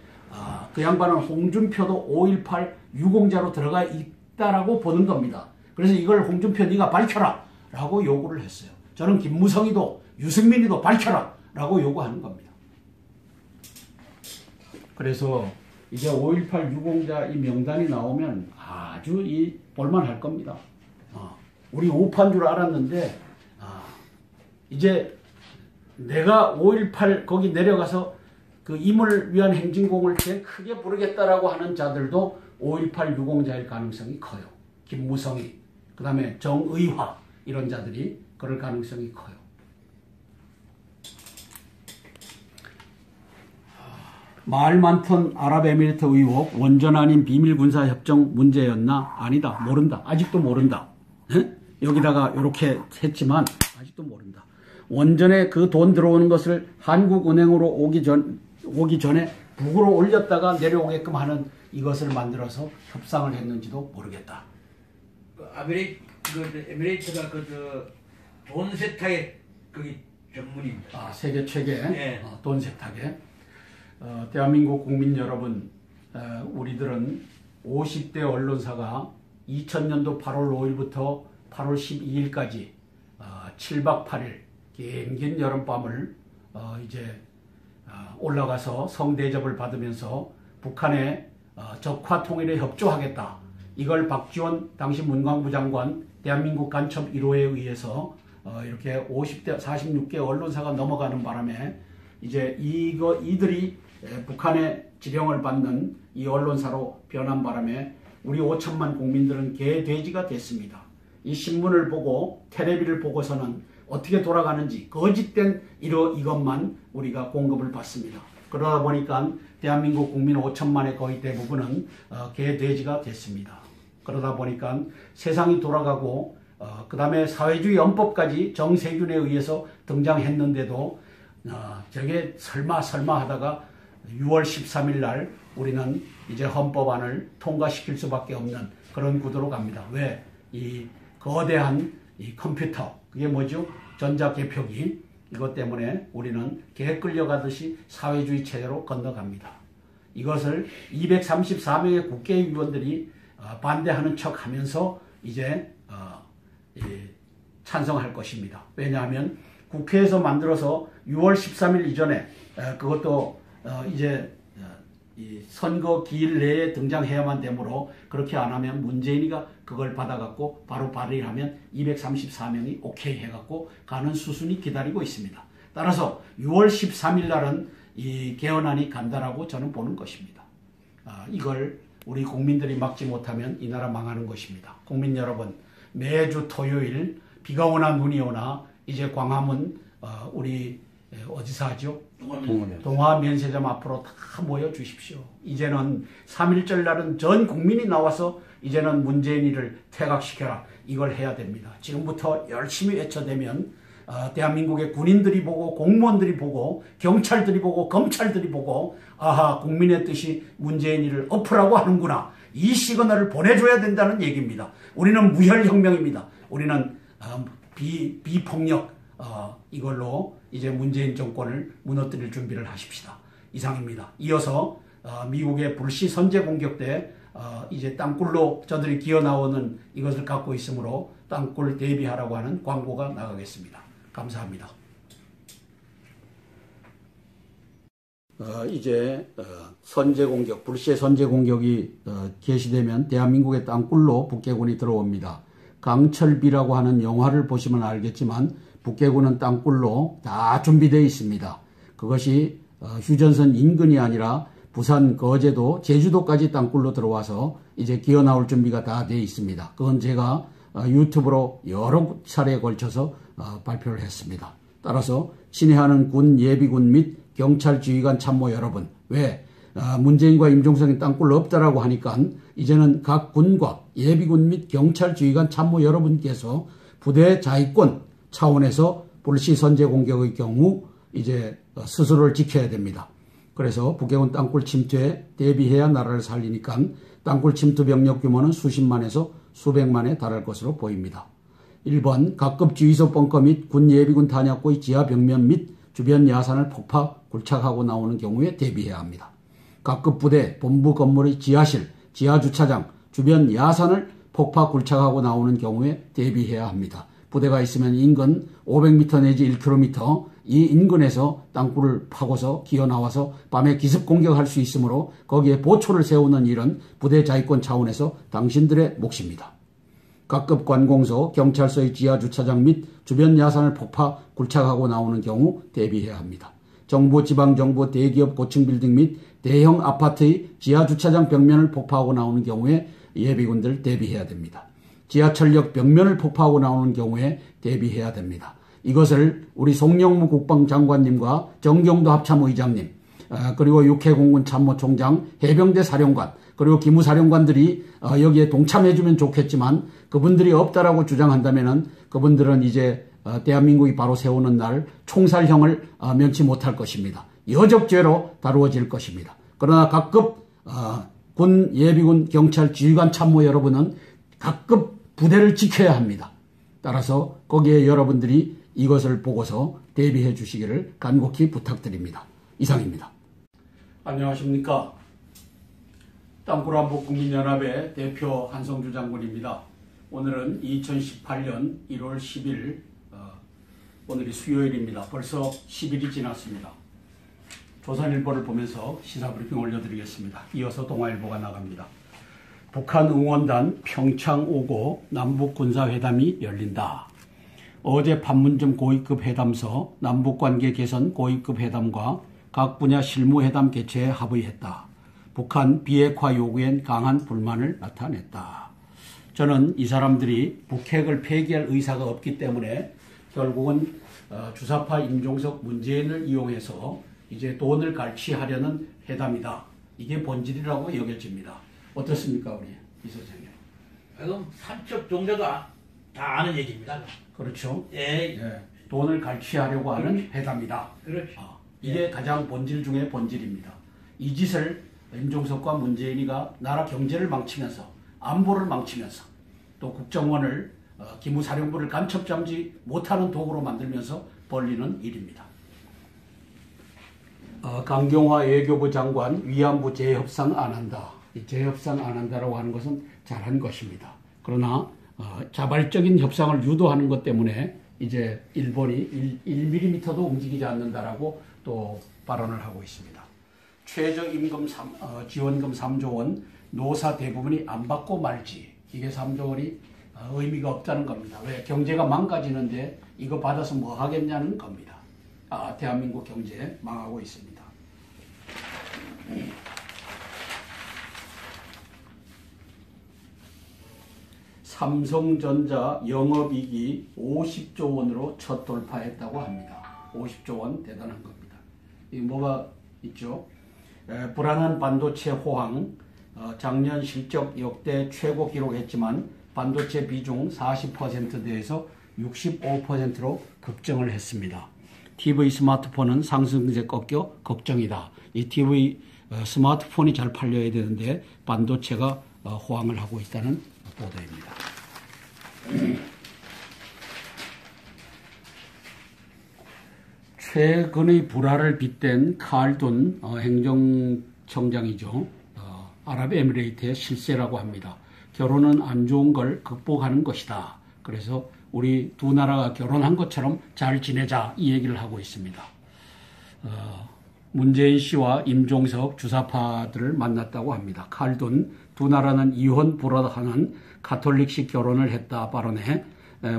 그 양반은 홍준표도 5.18 유공자로 들어가 있다라고 보는 겁니다. 그래서 이걸 홍준표 네가 밝혀라 라고 요구를 했어요. 저는 김무성이도 유승민이도 밝혀라 라고 요구하는 겁니다. 그래서 이제 5.18 유공자 이 명단이 나오면 아주 볼만할 겁니다. 우리 오판 줄 알았는데 이제 내가 5.18 거기 내려가서 그 임을 위한 행진공을 제일 크게 부르겠다라고 하는 자들도 5.18 유공자일 가능성이 커요. 김무성이, 그 다음에 정의화 이런 자들이 그럴 가능성이 커요. 말 많던 아랍에미리트 의혹 원전 아닌 비밀 군사 협정 문제였나? 아니다. 모른다. 아직도 모른다. 에? 여기다가 이렇게 했지만 아직도 모른다. 원전에 그 돈 들어오는 것을 한국은행으로 오기 전에 북으로 올렸다가 내려오게끔 하는 이것을 만들어서 협상을 했는지도 모르겠다. 에미레이트가 돈 세탁의 거기 전문입니다. 세계 최대 네. 돈 세탁에. 대한민국 국민 여러분, 우리들은 50대 언론사가 2000년도 8월 5일부터 8월 12일까지 7박 8일 긴 여름밤을 이제 올라가서 성대접을 받으면서 북한의 적화 통일에 협조하겠다. 이걸 박지원 당시 문광부 장관 대한민국 간첩 1호에 의해서 이렇게 50대 46개 언론사가 넘어가는 바람에 이제 이들이 북한의 지령을 받는 이 언론사로 변한 바람에 우리 5천만 국민들은 개돼지가 됐습니다. 이 신문을 보고 텔레비를 보고서는 어떻게 돌아가는지 거짓된 이것만 우리가 공급을 받습니다. 그러다 보니까 대한민국 국민 5천만의 거의 대부분은 개돼지가 됐습니다. 그러다 보니까 세상이 돌아가고 그 다음에 사회주의 헌법까지 정세균에 의해서 등장했는데도 저게 설마 하다가 6월 13일 날 우리는 이제 헌법안을 통과시킬 수밖에 없는 그런 구도로 갑니다. 왜? 이 거대한 이 컴퓨터, 그게 뭐죠? 전자개표기, 이것 때문에 우리는 개 끌려가듯이 사회주의 체제로 건너갑니다. 이것을 234명의 국회의원들이 반대하는 척 하면서 이제 찬성할 것입니다. 왜냐하면 국회에서 만들어서 6월 13일 이전에 그것도 이제 이 선거 기일 내에 등장해야만 되므로 그렇게 안 하면 문재인이가 그걸 받아갖고 바로 발의하면 234명이 오케이 해갖고 가는 수순이 기다리고 있습니다. 따라서 6월 13일 날은 이 개헌안이 간다라고 저는 보는 것입니다. 이걸 우리 국민들이 막지 못하면 이 나라 망하는 것입니다. 국민 여러분, 매주 토요일 비가 오나 눈이 오나 이제 광화문 우리 어디서 하죠? 동화면세점 앞으로 다 모여 주십시오. 이제는 3.1절 날은 전 국민이 나와서 이제는 문재인이를 퇴각시켜라. 이걸 해야 됩니다. 지금부터 열심히 외쳐대면 대한민국의 군인들이 보고 공무원들이 보고 경찰들이 보고 검찰들이 보고 아하, 국민의 뜻이 문재인이를 엎으라고 하는구나. 이 시그널을 보내줘야 된다는 얘기입니다. 우리는 무혈혁명입니다. 우리는 비폭력 이걸로 이제 문재인 정권을 무너뜨릴 준비를 하십시다. 이상입니다. 이어서 미국의 불시 선제 공격 때 이제 땅굴로 저들이 기어 나오는 이것을 갖고 있으므로 땅굴 대비하라고 하는 광고가 나가겠습니다. 감사합니다. 이제 선제 공격, 불시의 선제 공격이 개시되면 대한민국의 땅굴로 북괴군이 들어옵니다. 강철비라고 하는 영화를 보시면 알겠지만 북괴군은 땅굴로 다 준비되어 있습니다. 그것이 휴전선 인근이 아니라 부산, 거제도, 제주도까지 땅굴로 들어와서 이제 기어 나올 준비가 다 되어 있습니다. 그건 제가 유튜브로 여러 차례에 걸쳐서 발표를 했습니다. 따라서 친애하는 군 예비군 및 경찰 지휘관 참모 여러분, 왜 문재인과 임종석이 땅굴로 없다라고 하니까 이제는 각 군과 예비군 및 경찰 지휘관 참모 여러분께서 부대 자위권 차원에서 불시 선제 공격의 경우 이제 스스로를 지켜야 됩니다. 그래서 북괴군 땅굴 침투에 대비해야 나라를 살리니까 땅굴 침투 병력 규모는 수십만에서 수백만에 달할 것으로 보입니다. 1번 각급 지휘소 벙커 및 군 예비군 탄약고의 지하 벽면 및 주변 야산을 폭파 굴착하고 나오는 경우에 대비해야 합니다. 각급 부대 본부 건물의 지하실, 지하주차장, 주변 야산을 폭파 굴착하고 나오는 경우에 대비해야 합니다. 부대가 있으면 인근 500m 내지 1km 이 인근에서 땅굴을 파고서 기어 나와서 밤에 기습 공격할 수 있으므로 거기에 보초를 세우는 일은 부대 자위권 차원에서 당신들의 몫입니다. 각급 관공서, 경찰서의 지하 주차장 및 주변 야산을 폭파, 굴착하고 나오는 경우 대비해야 합니다. 정부, 지방정부, 대기업 고층 빌딩 및 대형 아파트의 지하 주차장 벽면을 폭파하고 나오는 경우에 예비군들 대비해야 됩니다. 지하철역 벽면을 폭파하고 나오는 경우에 대비해야 됩니다. 이것을 우리 송영무 국방장관님과 정경도 합참의장님, 그리고 육해공군 참모총장, 해병대 사령관, 그리고 기무사령관들이 여기에 동참해주면 좋겠지만 그분들이 없다라고 주장한다면은 그분들은 이제 대한민국이 바로 세우는 날 총살형을 면치 못할 것입니다. 여적죄로 다루어질 것입니다. 그러나 각급 군, 예비군, 경찰, 지휘관 참모 여러분은 각급 부대를 지켜야 합니다. 따라서 거기에 여러분들이 이것을 보고서 대비해 주시기를 간곡히 부탁드립니다. 이상입니다. 안녕하십니까. 땅굴한복국민연합의 대표 한성주 장군입니다. 오늘은 2018년 1월 10일, 오늘이 수요일입니다. 벌써 10일이 지났습니다. 조선일보를 보면서 시사브리핑 올려드리겠습니다. 이어서 동아일보가 나갑니다. 북한 응원단 평창 오고 남북군사회담이 열린다. 어제 판문점 고위급 회담서 남북관계 개선 고위급 회담과 각 분야 실무회담 개최에 합의했다. 북한 비핵화 요구엔 강한 불만을 나타냈다. 저는 이 사람들이 북핵을 폐기할 의사가 없기 때문에 결국은 주사파 임종석 문재인을 이용해서 이제 돈을 갈취하려는 회담이다. 이게 본질이라고 여겨집니다. 어떻습니까, 우리 이 선생님? 그럼 삼척 종교도 다 아는 얘기입니다. 그렇죠. 예. 돈을 갈취하려고 하는 회담이다. 그렇죠. 이게 가장 본질 중의 본질입니다. 이 짓을 임종석과 문재인이가 나라 경제를 망치면서 안보를 망치면서 또 국정원을 기무사령부를 간첩 잠지 못하는 도구로 만들면서 벌리는 일입니다. 강경화 외교부 장관 위안부 재협상 안 한다. 이 재협상 안 한다라고 하는 것은 잘한 것입니다. 그러나 자발적인 협상을 유도하는 것 때문에 이제 일본이 1mm도 움직이지 않는다라고 또 발언을 하고 있습니다. 최저임금 지원금 3조 원, 노사 대부분이 안 받고 말지. 이게 3조 원이 의미가 없다는 겁니다. 왜? 경제가 망가지는데 이거 받아서 뭐 하겠냐는 겁니다. 대한민국 경제 망하고 있습니다. 삼성전자 영업이익이 50조 원으로 첫 돌파했다고 합니다. 50조 원 대단한 겁니다. 이 뭐가 있죠? 불안한 반도체 호황, 작년 실적 역대 최고 기록했지만 반도체 비중 40%대에서 65%로 급증을 했습니다. TV 스마트폰은 상승세 꺾여 걱정이다. 이 TV 스마트폰이 잘 팔려야 되는데 반도체가 호황을 하고 있다는 보도입니다. 최근의 불화를 빗댄 칼둔 행정청장이죠. 아랍에미레이트의 실세라고 합니다. 결혼은 안 좋은 걸 극복하는 것이다. 그래서 우리 두 나라가 결혼한 것처럼 잘 지내자 이 얘기를 하고 있습니다. 문재인 씨와 임종석 주사파들을 만났다고 합니다. 칼둔 두 나라는 이혼 불허하는 가톨릭식 결혼을 했다 발언에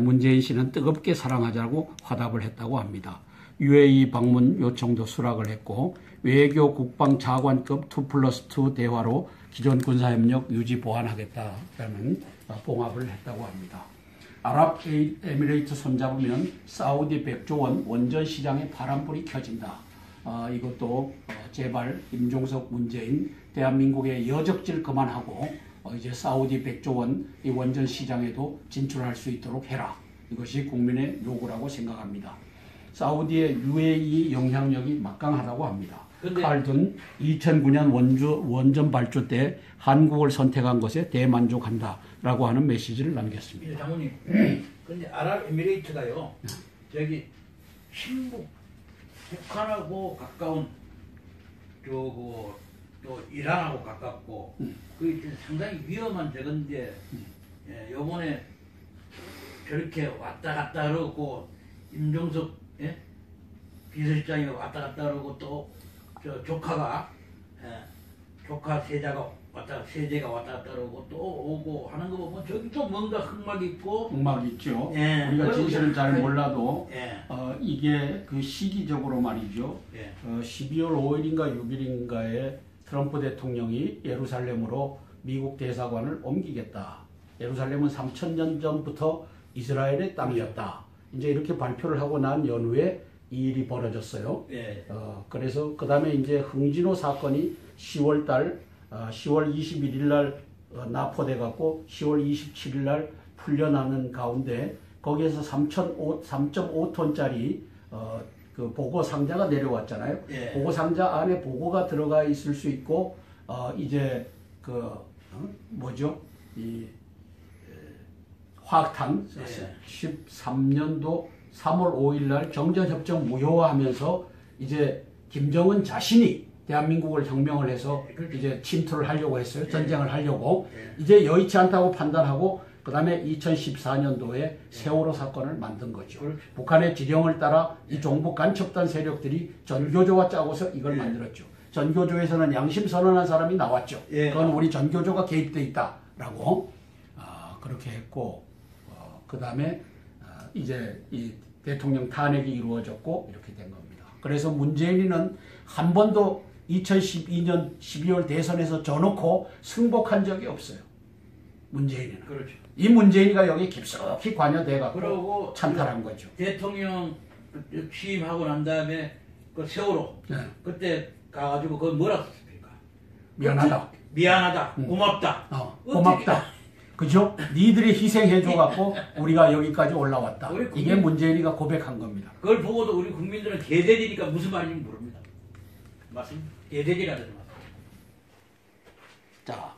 문재인 씨는 뜨겁게 사랑하자고 화답을 했다고 합니다. UAE 방문 요청도 수락을 했고 외교 국방 차관급 2+2 대화로 기존 군사협력 유지 보완하겠다라는 봉합을 했다고 합니다. 아랍에미레이트 손잡으면 사우디 100조 원 원전 시장에 파란불이 켜진다. 이것도 제발 임종석 문재인 대한민국의 여적질 그만하고 이제 사우디 100조 원 이 원전 시장에도 진출할 수 있도록 해라. 이것이 국민의 요구라고 생각합니다. 사우디의 UAE 영향력이 막강하다고 합니다. 칼둔 2009년 원전 발주 때 한국을 선택한 것에 대만족한다라고 하는 메시지를 남겼습니다. 장모님, 근데 아랍에미레이트가요, 저기 신북 북한하고 가까운 또 이란하고 가깝고 그게 상당히 위험한 데건데 요번에 저렇게 왔다 갔다 그러고 임종석 비서실장이 왔다 갔다 그러고 또 저 조카가 조카 세자가 세제가 왔다 갔다 그러고 또 오고 하는 거 보면 저기 또 뭔가 흑막 있고 흑막 있죠. 예, 우리가 진실은 잘 몰라도 예. 이게 그 시기적으로 말이죠. 예. 12월 5일인가 6일인가에 트럼프 대통령이 예루살렘으로 미국 대사관을 옮기겠다. 예루살렘은 3000년 전부터 이스라엘의 땅이었다. 이제 이렇게 발표를 하고 난 연후에 이 일이 벌어졌어요. 예. 그래서 그 다음에 이제 흥진호 사건이 10월 21일 날 납포돼 갖고 10월 27일 날 풀려나는 가운데 거기에서 3.5톤짜리 그 보고 상자가 내려왔잖아요. 예. 보고 상자 안에 보고가 들어가 있을 수 있고 이제 그 뭐죠? 이 화학탄 예. 13년도 3월 5일 날 정전협정 무효화하면서 이제 김정은 자신이 대한민국을 혁명을 해서 이제 침투를 하려고 했어요. 전쟁을 하려고. 이제 여의치 않다고 판단하고 그 다음에 2014년도에 세월호 사건을 만든 거죠. 북한의 지령을 따라 이 종북 간첩단 세력들이 전교조와 짜고서 이걸 만들었죠. 전교조에서는 양심 선언한 사람이 나왔죠. 그건 우리 전교조가 개입돼 있다라고 그렇게 했고 그 다음에 이제 이 대통령 탄핵이 이루어졌고 이렇게 된 겁니다. 그래서 문재인이는 한 번도 2012년 12월 대선에서 져놓고 승복한 적이 없어요. 문재인이는. 그렇죠. 이 문재인이가 여기 깊숙이 관여돼갖고 그러고 찬탈한 거죠. 대통령 취임하고 난 다음에 그 세월호 네. 그때 가가지고 그걸 뭐라 썼습니까? 미안하다. 미안하다. 고맙다. 고맙다. 그죠? 니들이 희생해줘갖고 우리가 여기까지 올라왔다. 이게 문재인이가 고백한 겁니다. 그걸 보고도 우리 국민들은 개돼지니까 무슨 말인지 모릅니다. 맞습니다. 개돼지라는 말. 자,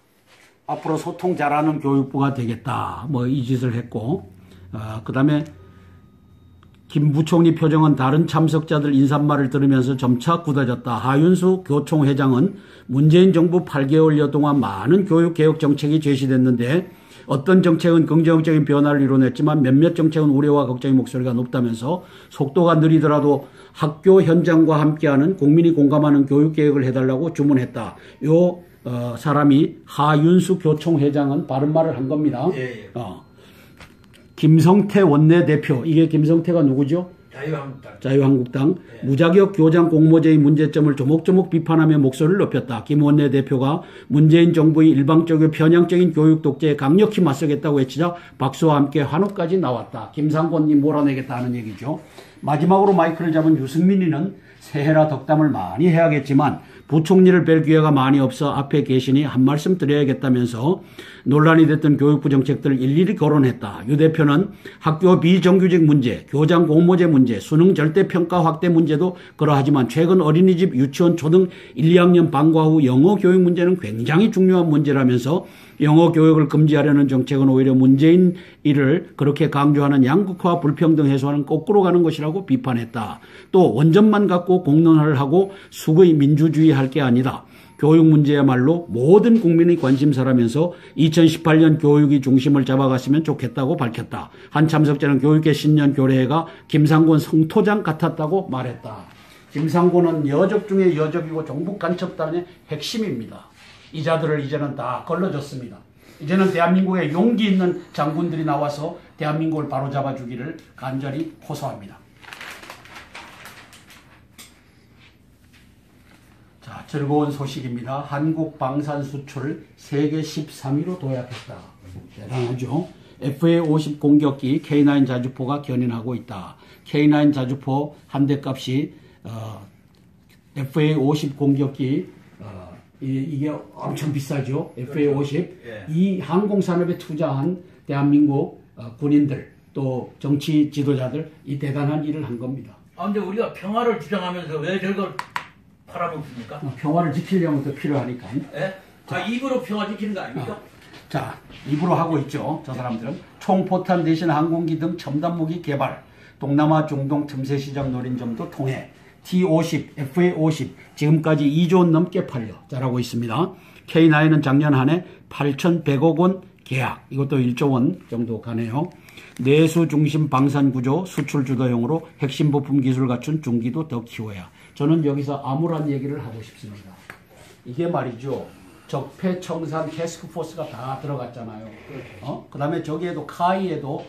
앞으로 소통 잘하는 교육부가 되겠다. 뭐 이 짓을 했고, 그 다음에 김 부총리 표정은 다른 참석자들 인사말을 들으면서 점차 굳어졌다. 하윤수 교총회장은 문재인 정부 8개월여 동안 많은 교육개혁 정책이 제시됐는데 어떤 정책은 긍정적인 변화를 이뤄냈지만 몇몇 정책은 우려와 걱정의 목소리가 높다면서 속도가 느리더라도 학교 현장과 함께하는 국민이 공감하는 교육개혁을 해달라고 주문했다. 요 사람이 하윤수 교총회장은 바른 말을 한 겁니다. 예. 김성태 원내대표, 이게 김성태가 누구죠? 자유한국당. 예. 무자격 교장 공모제의 문제점을 조목조목 비판하며 목소리를 높였다. 김 원내대표가 문재인 정부의 일방적이고 편향적인 교육 독재에 강력히 맞서겠다고 외치자 박수와 함께 환호까지 나왔다. 김상곤님 몰아내겠다 하는 얘기죠. 마지막으로 마이크를 잡은 유승민이는 새해라 덕담을 많이 해야겠지만 부총리를 뵐 기회가 많이 없어 앞에 계시니 한 말씀 드려야겠다면서 논란이 됐던 교육부 정책들을 일일이 거론했다. 유 대표는 학교 비정규직 문제, 교장 공모제 문제, 수능 절대평가 확대 문제도 그러하지만 최근 어린이집, 유치원, 초등 1, 2학년 방과 후 영어 교육 문제는 굉장히 중요한 문제라면서 영어 교육을 금지하려는 정책은 오히려 문재인 일을 그렇게 강조하는 양극화 불평등 해소하는 거꾸로 가는 것이라고 비판했다. 또 원전만 갖고 공론화를 하고 수의 민주주의 할 게 아니다. 교육 문제야말로 모든 국민의 관심사라면서 2018년 교육이 중심을 잡아갔으면 좋겠다고 밝혔다. 한 참석자는 교육계 신년 교례회가 김상곤 성토장 같았다고 말했다. 김상곤은 여적 중에 여적이고 종북 간첩단의 핵심입니다. 이 자들을 이제는 다 걸러줬습니다. 이제는 대한민국에 용기 있는 장군들이 나와서 대한민국을 바로잡아 주기를 간절히 호소합니다. 자, 즐거운 소식입니다. 한국 방산 수출 세계 13위로 도약했다. 대단하죠. FA-50 공격기 K9 자주포가 견인하고 있다. K9 자주포 한 대 값이 FA-50 공격기 이게 엄청 비싸죠. FA-50. 예. 이 항공산업에 투자한 대한민국 군인들 또 정치 지도자들 이 대단한 일을 한 겁니다. 근데 우리가 평화를 주장하면서 왜 저걸 팔아먹습니까? 평화를 지키려면 더 필요하니까. 예? 입으로 평화 지키는 거 아닙니까? 자, 입으로 하고 있죠. 저 사람들은. 총포탄 대신 항공기 등 첨단 무기 개발, 동남아 중동 틈새 시장 노린 점도 통해 T-50, FA-50 지금까지 2조 원 넘게 팔려 잘하고 있습니다. K9은 작년 한 해 8,100억 원 계약, 이것도 1조 원 정도 가네요. 내수 중심 방산 구조 수출 주도형으로 핵심 부품 기술 갖춘 중기도 더 키워야. 저는 여기서 암울한 얘기를 하고 싶습니다. 이게 말이죠. 적폐, 청산, 태스크포스가 다 들어갔잖아요. 그 다음에 저기에도 카이에도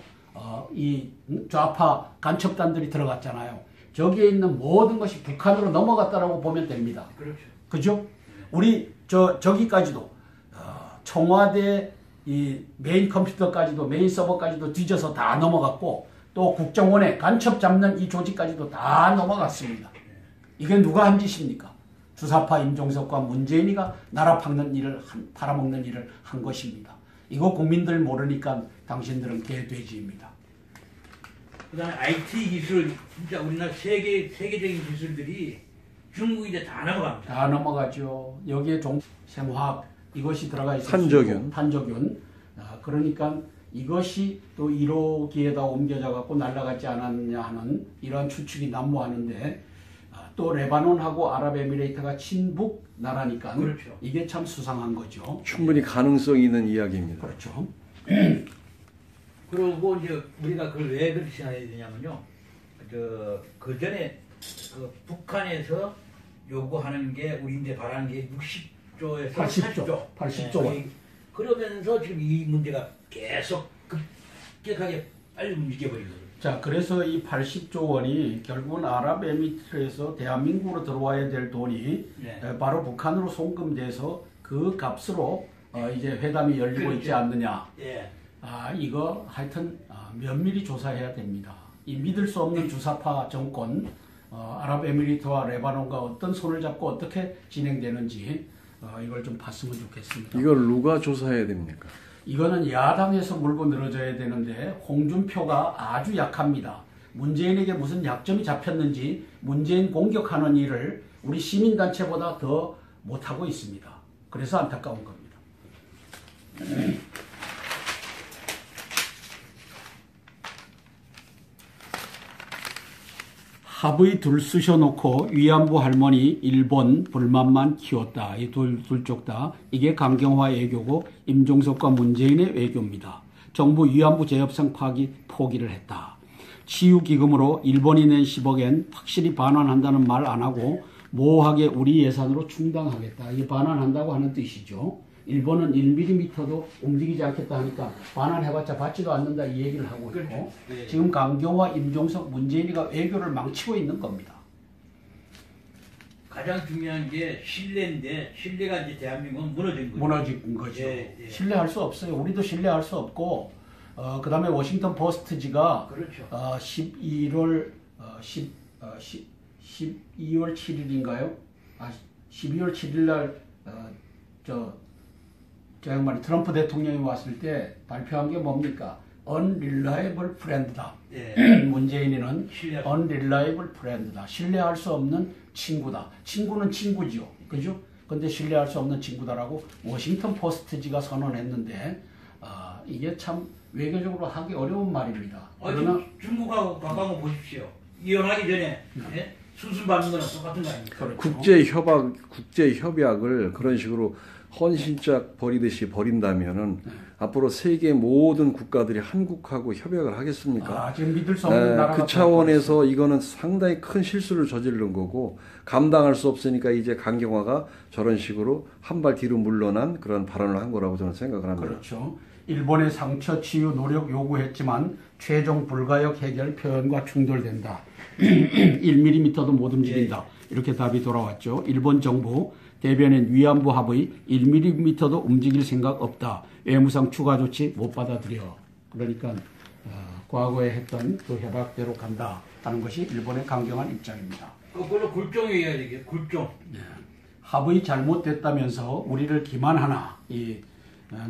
이 좌파 간첩단들이 들어갔잖아요. 저기에 있는 모든 것이 북한으로 넘어갔다라고 보면 됩니다. 그렇죠. 그죠? 우리 저기까지도 청와대 이 메인 컴퓨터까지도 메인 서버까지도 뒤져서 다 넘어갔고 또 국정원에 간첩 잡는 이 조직까지도 다 넘어갔습니다. 이게 누가 한 짓입니까? 주사파 임종석과 문재인이가 나라 팔아먹는 일을 한 것입니다. 이거 국민들 모르니까 당신들은 개돼지입니다. 그다음에 IT 기술, 진짜 우리나라 세계적인 기술들이 중국이 이제 다 넘어갑니다. 다 넘어가죠. 여기에 생화학 이것이 들어가 있어요. 탄저균. 그러니까 이것이 또 1호기에다 옮겨져 갖고 날아가지 않았느냐 하는 이런 추측이 난무하는데 또 레바논하고 아랍에미레이트가 친북 나라니까 그렇죠. 이게 참 수상한 거죠. 충분히 가능성이 있는 이야기입니다. 그렇죠. 그리고 이제 우리가 그걸 왜 그렇게 생각해야 되냐면요. 그 전에 그 북한에서 요구하는 게 우리 이제 바라는 게 60조에서 80조 원. 그러면서 지금 이 문제가 계속 급격하게 빨리 움직여버린 거예요. 자, 그래서 이 80조 원이 결국은 아랍에미리트에서 대한민국으로 들어와야 될 돈이 바로 북한으로 송금돼서 그 값으로 이제 회담이 열리고 그렇죠. 있지 않느냐. 예. 이거 하여튼 면밀히 조사해야 됩니다. 이 믿을 수 없는 주사파 정권, 아랍에미리트와 레바논과 어떤 손을 잡고 어떻게 진행되는지 이걸 좀 봤으면 좋겠습니다. 이걸 누가 조사해야 됩니까? 이거는 야당에서 물고 늘어져야 되는데 홍준표가 아주 약합니다. 문재인에게 무슨 약점이 잡혔는지 문재인 공격하는 일을 우리 시민단체보다 더 못하고 있습니다. 그래서 안타까운 겁니다. 합의 둘 쑤셔놓고 위안부 할머니 일본 불만만 키웠다. 이 둘 쪽 다. 이게 강경화 외교고 임종석과 문재인의 외교입니다. 정부 위안부 재협상 포기를 했다. 치유기금으로 일본이 낸 10억엔 확실히 반환한다는 말 안 하고 모호하게 우리 예산으로 충당하겠다. 이게 반환한다고 하는 뜻이죠. 일본은 1mm도 움직이지 않겠다 하니까 반환해봤자 받지도 않는다 이 얘기를 하고 있고 네. 지금 강경화, 임종석, 문재인이가 외교를 망치고 있는 겁니다. 가장 중요한 게 신뢰인데 신뢰가 이제 대한민국은 무너진 거죠. 무너진 거죠. 예. 신뢰할 수 없어요. 우리도 신뢰할 수 없고 그 다음에 워싱턴 포스트지가 그렇죠. 12월 7일인가요? 12월 7일 날 저 양반이 트럼프 대통령이 왔을 때 발표한 게 뭡니까? unreliable friend다. 예. 문재인이는 unreliable friend다. 신뢰할 수 없는 친구다. 친구는 친구죠. 그죠? 근데 신뢰할 수 없는 친구다라고 워싱턴 포스트지가 선언했는데 이게 참 외교적으로 하기 어려운 말입니다. 그러나 중국하고 가까운 거 보십시오. 이혼하기 전에 수순 밟는 거랑 똑같은 거 아닙니까? 그렇죠. 국제협약을 그런 식으로 헌신짝 버리듯이 버린다면은 앞으로 세계 모든 국가들이 한국하고 협약을 하겠습니까? 지금 믿을 수 없는 나라가 그 차원에서 이거는 상당히 큰 실수를 저지른 거고 감당할 수 없으니까 이제 강경화가 저런 식으로 한 발 뒤로 물러난 그런 발언을 한 거라고 저는 생각을 합니다. 그렇죠. 일본의 상처 치유 노력 요구했지만 최종 불가역 해결 표현과 충돌된다. 1mm도 못 움직인다. 이렇게 답이 돌아왔죠. 일본 정부 대변인 위안부 합의 1mm도 움직일 생각 없다. 외무상 추가 조치 못 받아들여. 그러니까 과거에 했던 그 협약대로 간다 하는 것이 일본의 강경한 입장입니다. 그걸로 굴종이 해야 되겠 굴종. 합의 잘못됐다면서 우리를 기만하나 이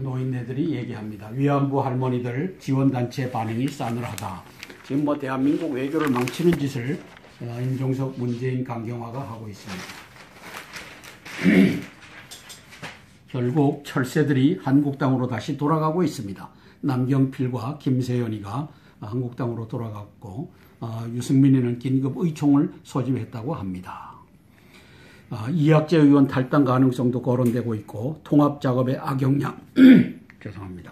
노인네들이 얘기합니다. 위안부 할머니들 지원단체 반응이 싸늘하다. 지금 뭐 대한민국 외교를 망치는 짓을 임종석, 문재인, 강경화가 하고 있습니다. 결국 철새들이 한국당으로 다시 돌아가고 있습니다. 남경필과 김세연이가 한국당으로 돌아갔고 유승민이는 긴급 의총을 소집했다고 합니다. 이학재 의원 탈당 가능성도 거론되고 있고 통합작업의 악영향 죄송합니다.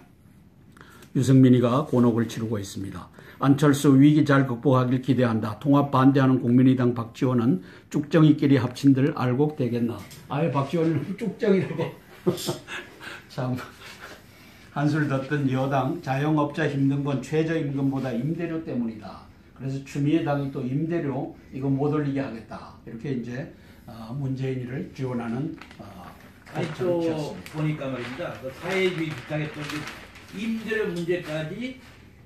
유승민이가 곤혹을 치르고 있습니다. 안철수 위기 잘 극복하길 기대한다. 통합 반대하는 국민의당 박지원은 쭉정이끼리 합친들 알곡 되겠나. 아예 박지원은 쭉정이라고. 참 한술 덧던 여당. 자영업자 힘든 건 최저임금보다 임대료 때문이다. 그래서 추미애 당이 또 임대료 이거 못 올리게 하겠다. 이렇게 이제 문재인이를 지원하는 아니 또 보니까 말입니다. 그 사회주의 비슷하게 또 임대료 문제까지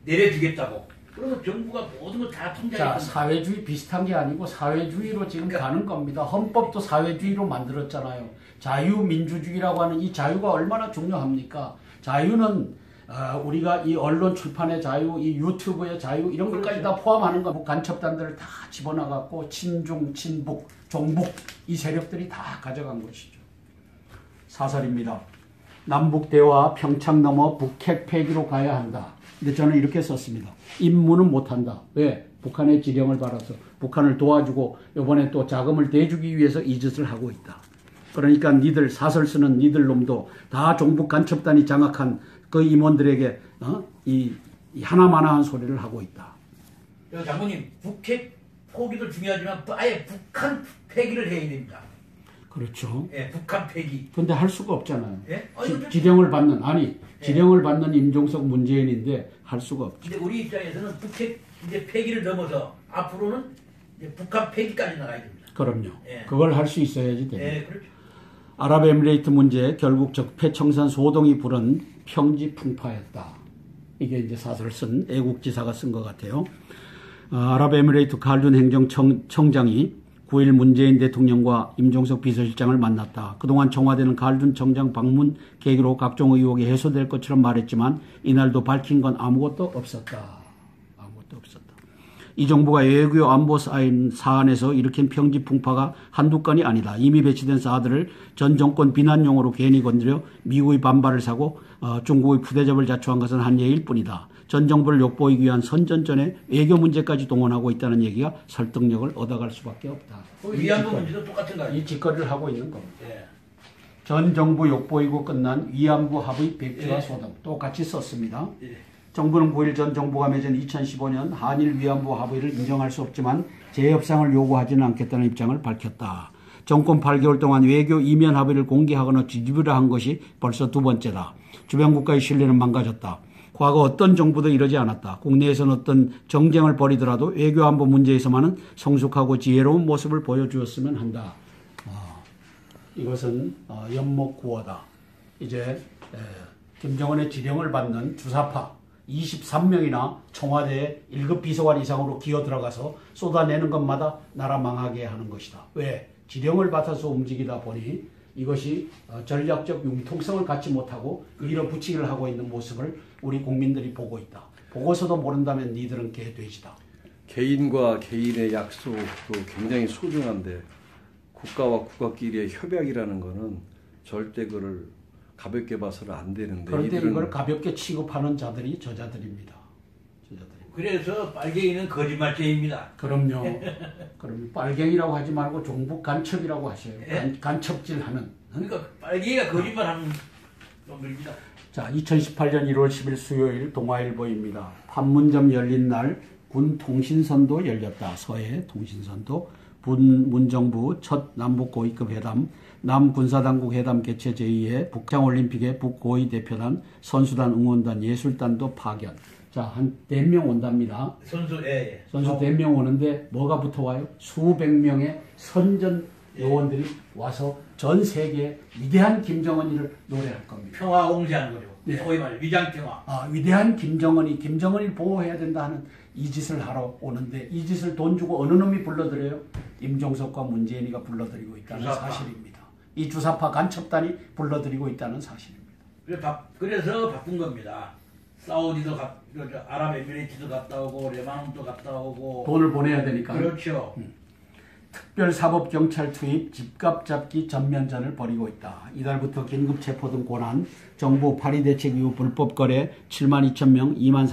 내려주겠다고. 그러면 정부가 모든 걸 다 통제하겠다. 자, 사회주의 비슷한 게 아니고 사회주의로 지금 가는 겁니다. 헌법도 사회주의로 만들었잖아요. 자유민주주의라고 하는 이 자유가 얼마나 중요합니까? 자유는 우리가 이 언론 출판의 자유, 이 유튜브의 자유 이런 것까지 다 포함하는 거. 간첩단들을 다 집어넣어갖고 친중, 친북, 종북 이 세력들이 다 가져간 것이죠. 사설입니다. 남북 대화 평창 넘어 북핵 폐기로 가야 한다. 근데 저는 이렇게 썼습니다. 임무는 못한다. 왜? 북한의 지령을 받아서 북한을 도와주고 이번에 또 자금을 대주기 위해서 이 짓을 하고 있다. 그러니까 니들 사설 쓰는 니들 놈도 다 종북 간첩단이 장악한 그 임원들에게 이 하나마나한 소리를 하고 있다. 장모님, 북핵 포기도 중요하지만 아예 북한 폐기를 해야 됩니다. 그렇죠. 예, 북한 폐기. 근데 할 수가 없잖아요. 예? 지령을 받는 지령을 받는 임종석 문재인인데 할 수가 없죠. 근데 우리 입장에서는 북핵 이제 폐기를 넘어서 앞으로는 이제 북한 폐기까지 나가야 됩니다. 그럼요. 예. 그걸 할 수 있어야지 됩니다. 예, 그렇죠. 아랍에미레이트 문제 결국 적폐청산 소동이 부른 평지 풍파였다. 이게 이제 사설을 쓴 애국지사가 쓴 것 같아요. 아랍에미레이트 칼둔 행정청장이 9일 문재인 대통령과 임종석 비서실장을 만났다. 그동안 청와대는 칼둔 청장 방문 계기로 각종 의혹이 해소될 것처럼 말했지만 이날도 밝힌 건 아무것도 없었다. 아무것도 없었다. 이 정부가 외교 안보 사안에서 일으킨 평지 풍파가 한두 건이 아니다. 이미 배치된 사드를 전 정권 비난용으로 괜히 건드려 미국의 반발을 사고 중국의 푸대접을 자초한 것은 한 예일 뿐이다. 전 정부를 욕보이기 위한 선전전에 외교 문제까지 동원하고 있다는 얘기가 설득력을 얻어갈 수밖에 없다. 위안부 문제도 똑같은 거 아니에요? 이 짓거리를 하고 있는 겁니다. 예. 전 정부 욕보이고 끝난 위안부 합의 백지화 예. 소동 똑같이 썼습니다. 예. 정부는 9일 전 정부가 맺은 2015년 한일 위안부 합의를 인정할 수 없지만 재협상을 요구하지는 않겠다는 입장을 밝혔다. 정권 8개월 동안 외교 이면 합의를 공개하거나 뒤집으려 한 것이 벌써 두 번째다. 주변 국가의 신뢰는 망가졌다. 과거 어떤 정부도 이러지 않았다. 국내에서는 어떤 정쟁을 벌이더라도 외교 안보 문제에서만은 성숙하고 지혜로운 모습을 보여주었으면 한다. 이것은 연목구어다. 이제 김정은의 지령을 받는 주사파 23명이나 청와대에 1급 비서관 이상으로 기어 들어가서 쏟아내는 것마다 나라 망하게 하는 것이다. 왜? 지령을 받아서 움직이다 보니 이것이 전략적 융통성을 갖지 못하고 밀어붙이기를 하고 있는 모습을 우리 국민들이 보고 있다. 보고서도 모른다면 니들은 개돼지다. 개인과 개인의 약속도 굉장히 소중한데 국가와 국가끼리의 협약이라는 거는 절대 그걸 가볍게 봐서는 안 되는데 그런데 이걸 가볍게 취급하는 자들이 저자들입니다. 그래서 빨갱이는 거짓말쟁이입니다. 그럼요. 그럼 빨갱이라고 하지 말고 종북 간첩이라고 하셔요. 예? 간첩질하는. 그러니까 빨갱이가 거짓말하는 놈들입니다. 자, 2018년 1월 10일 수요일 동아일보입니다. 판문점 열린 날 군 통신선도 열렸다. 서해 통신선도. 문정부 첫 남북 고위급 회담, 남군사당국 회담 개최 제2회 북장올림픽의 북고위 대표단, 선수단, 응원단, 예술단도 파견. 자, 한 4명 온답니다. 선수, 예. 선수 4명 오는데 뭐가 붙어와요? 수백 명의 선전 요원들이 와서 전 세계에 위대한 김정은이를 노래할 겁니다. 평화 옹세하는 거죠. 네. 소위 말해 위장평화. 위대한 김정은을 보호해야 된다 하는 이 짓을 하러 오는데 이 짓을 돈 주고 어느 놈이 불러들여요? 임종석과 문재인이가 불러들이고 있다는 주사파. 사실입니다. 이 주사파 간첩단이 불러들이고 있다는 사실입니다. 그래서 바꾼 겁니다. 사우디도 아랍에미레이트도 갔다 오고 레바논도 갔다 오고 돈을 보내야 되니까. 그렇죠. 특별사법경찰 투입, 집값 잡기 전면전을 벌이고 있다. 이달부터 긴급체포 등 권한, 정부 파리대책 이후 불법거래 7만 2천 명, 2만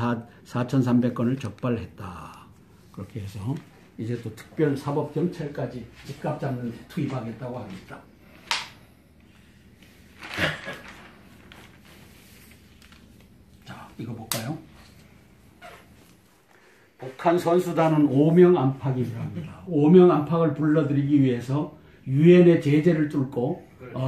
4,300건을 적발했다. 그렇게 해서 이제 또 특별사법경찰까지 집값 잡는 데 투입하겠다고 합니다. 자, 이거 볼까요? 북한 선수단은 오명 안팎이라고 합니다. 오명 안팎을 불러들이기 위해서 유엔의 제재를 뚫고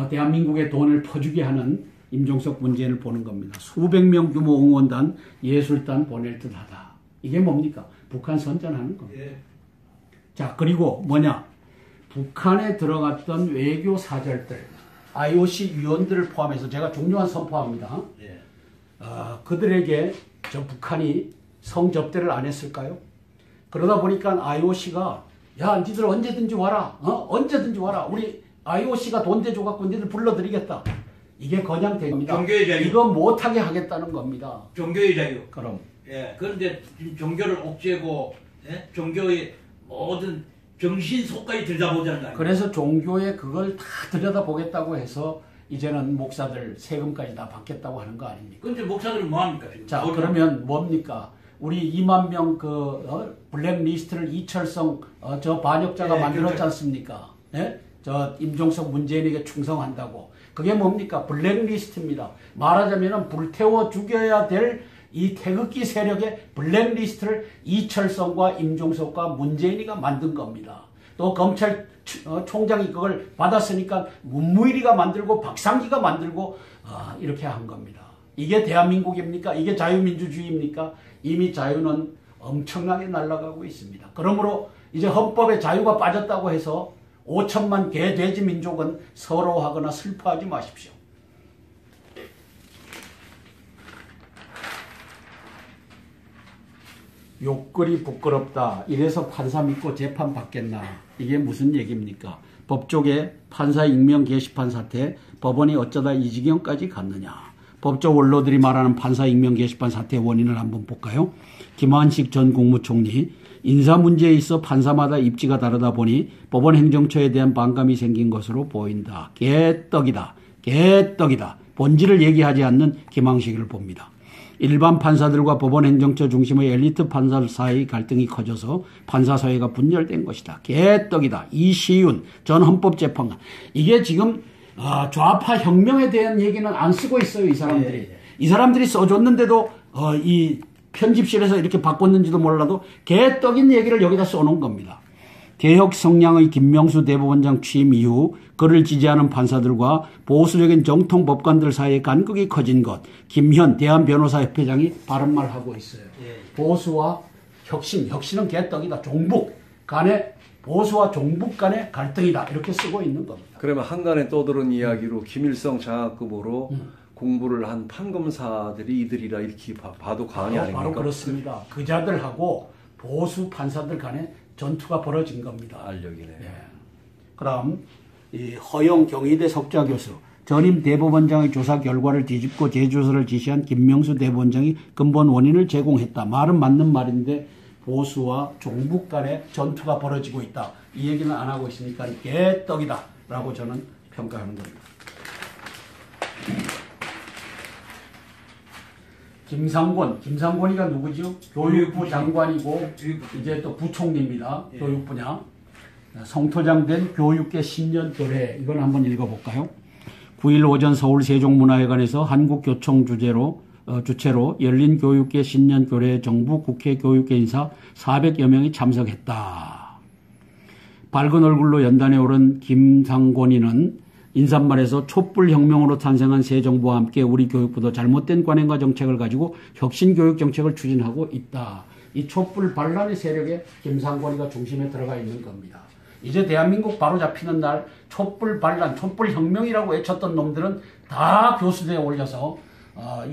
대한민국의 돈을 퍼주게 하는 임종석 문재인을 보는 겁니다. 수백 명 규모 응원단, 예술단 보낼 듯하다. 이게 뭡니까? 북한 선전하는 겁니다. 예. 자, 그리고 뭐냐? 북한에 들어갔던 외교 사절들, IOC 위원들을 포함해서 제가 중요한 선포합니다. 예. 그들에게 저 북한이 성접대를 안 했을까요? 그러다 보니까 IOC가 야, 니들 언제든지 와라. 언제든지 와라. 우리 IOC가 돈 대줘갖고 니들 불러드리겠다. 이게 그냥 됩니다. 종교의 자유. 이거 못하게 하겠다는 겁니다. 종교의 자유. 그럼. 예. 그런데 지금 종교를 옥죄고, 예? 종교의 모든 정신 속까지 들여다보자는 거 아니에요? 그래서 종교에 그걸 다 들여다보겠다고 해서 이제는 목사들 세금까지 다 받겠다고 하는 거 아닙니까? 근데 목사들은 뭐합니까? 자, 그러면 뭡니까? 우리 2만 명 블랙리스트를 이철성 저 반역자가 만들었지 않습니까? 예? 저 임종석 문재인에게 충성한다고. 그게 뭡니까? 블랙리스트입니다. 말하자면 불태워 죽여야 될 이 태극기 세력의 블랙리스트를 이철성과 임종석과 문재인이가 만든 겁니다. 또 검찰총장이 그걸 받았으니까 문무일이가 만들고 박상기가 만들고 이렇게 한 겁니다. 이게 대한민국입니까? 이게 자유민주주의입니까? 이미 자유는 엄청나게 날아가고 있습니다. 그러므로 이제 헌법에 자유가 빠졌다고 해서 5천만 개 돼지 민족은 서러워하거나 슬퍼하지 마십시오. 욕거리 부끄럽다. 이래서 판사 믿고 재판 받겠나. 이게 무슨 얘기입니까? 법조계 판사 익명 게시판 사태, 법원이 어쩌다 이 지경까지 갔느냐. 법조 원로들이 말하는 판사 익명 게시판 사태의 원인을 한번 볼까요? 김한식 전 국무총리, 인사 문제에 있어 판사마다 입지가 다르다 보니 법원 행정처에 대한 반감이 생긴 것으로 보인다. 개떡이다. 개떡이다. 본질을 얘기하지 않는 김한식을 봅니다. 일반 판사들과 법원 행정처 중심의 엘리트 판사들 사이 갈등이 커져서 판사사회가 분열된 것이다. 개떡이다. 이시윤 전 헌법재판관. 이게 지금 좌파 혁명에 대한 얘기는 안 쓰고 있어요. 이 사람들이. 이 사람들이 써줬는데도 이 편집실에서 이렇게 바꿨는지도 몰라도 개떡인 얘기를 여기다 써놓은 겁니다. 개혁 성향의 김명수 대법원장 취임 이후 그를 지지하는 판사들과 보수적인 정통 법관들 사이에 간극이 커진 것. 김현 대한변호사협회장이 바른 말 하고 있어요. 보수와 혁신은 개떡이다. 종북 간의 보수와 종북 간의 갈등이다. 이렇게 쓰고 있는 겁니다. 그러면 한간에 떠도는 이야기로 김일성 장학금으로 공부를 한 판검사들이 이들이라 이렇게 봐도 과언이 아닙니까? 바로 그렇습니다. 그자들하고 보수 판사들 간에 전투가 벌어진 겁니다. 알력이네. 예. 그럼 이 허영 경희대 석좌 교수, 전임 대법원장의 조사 결과를 뒤집고 재조사를 지시한 김명수 대법원장이 근본 원인을 제공했다. 말은 맞는 말인데 보수와 종북 간의 전투가 벌어지고 있다. 이 얘기는 안 하고 있으니까 개떡이다 라고 저는 평가하는 겁니다. 김상곤이가 누구죠? 교육부 장관이고 이제 또 부총리입니다. 교육부냐. 성토장 된 교육계 신년교례. 이건 한번 읽어볼까요? 9일 오전 서울 세종문화회관에서 한국교총 주체로 열린 교육계 신년교례에 정부 국회 교육계 인사 400여 명이 참석했다. 밝은 얼굴로 연단에 오른 김상곤이는 인사말에서 촛불혁명으로 탄생한 새 정부와 함께 우리 교육부도 잘못된 관행과 정책을 가지고 혁신교육 정책을 추진하고 있다. 이 촛불 반란의 세력에 김상곤이가 중심에 들어가 있는 겁니다. 이제 대한민국 바로 잡히는 날 촛불 반란, 촛불혁명이라고 외쳤던 놈들은 다 교수대에 올려서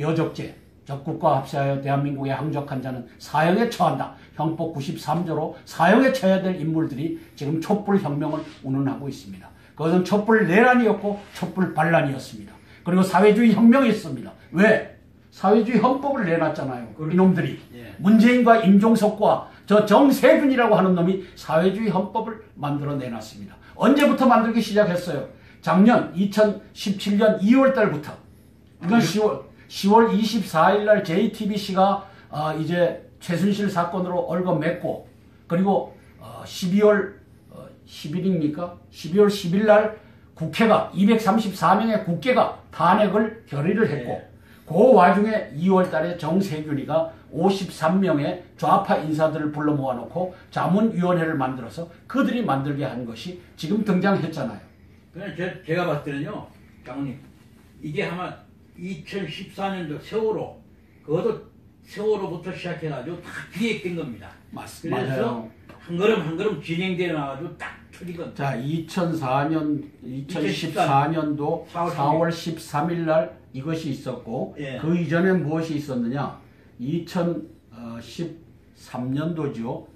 여적죄, 적국과 합세하여 대한민국에 항적한 자는 사형에 처한다. 형법 93조로 사형에 처해야 될 인물들이 지금 촛불혁명을 운운하고 있습니다. 그것은 촛불 내란이었고 촛불 반란이었습니다. 그리고 사회주의 혁명이었습니다. 왜? 사회주의 헌법을 내놨잖아요. 이놈들이. 문재인과 임종석과 저 정세균이라고 하는 놈이 사회주의 헌법을 만들어 내놨습니다. 언제부터 만들기 시작했어요? 작년 2017년 2월 달부터. 이건 10월 24일 날 JTBC가 이제 최순실 사건으로 얽어맸고, 그리고 12월 10일입니까? 12월 10일 날 국회가 234명의 국회가 탄핵을 결의를 했고, 그 와중에 2월 달에 정세균이가 53명의 좌파 인사들을 불러 모아놓고 자문위원회를 만들어서 그들이 만들게 한 것이 지금 등장했잖아요. 그냥 제가 봤을 때는요, 장모님, 이게 아마 2014년도 세월호, 그것도 세월호부터 시작해가지고 다 기획된 겁니다. 맞습니다. 그래서 맞아요. 한 걸음 한 걸음 진행되어 나가지고 딱 틀린 겁니다. 자, 2014년도 4월 13일 날 이것이 있었고, 예. 그 이전에 무엇이 있었느냐? 2013년도죠.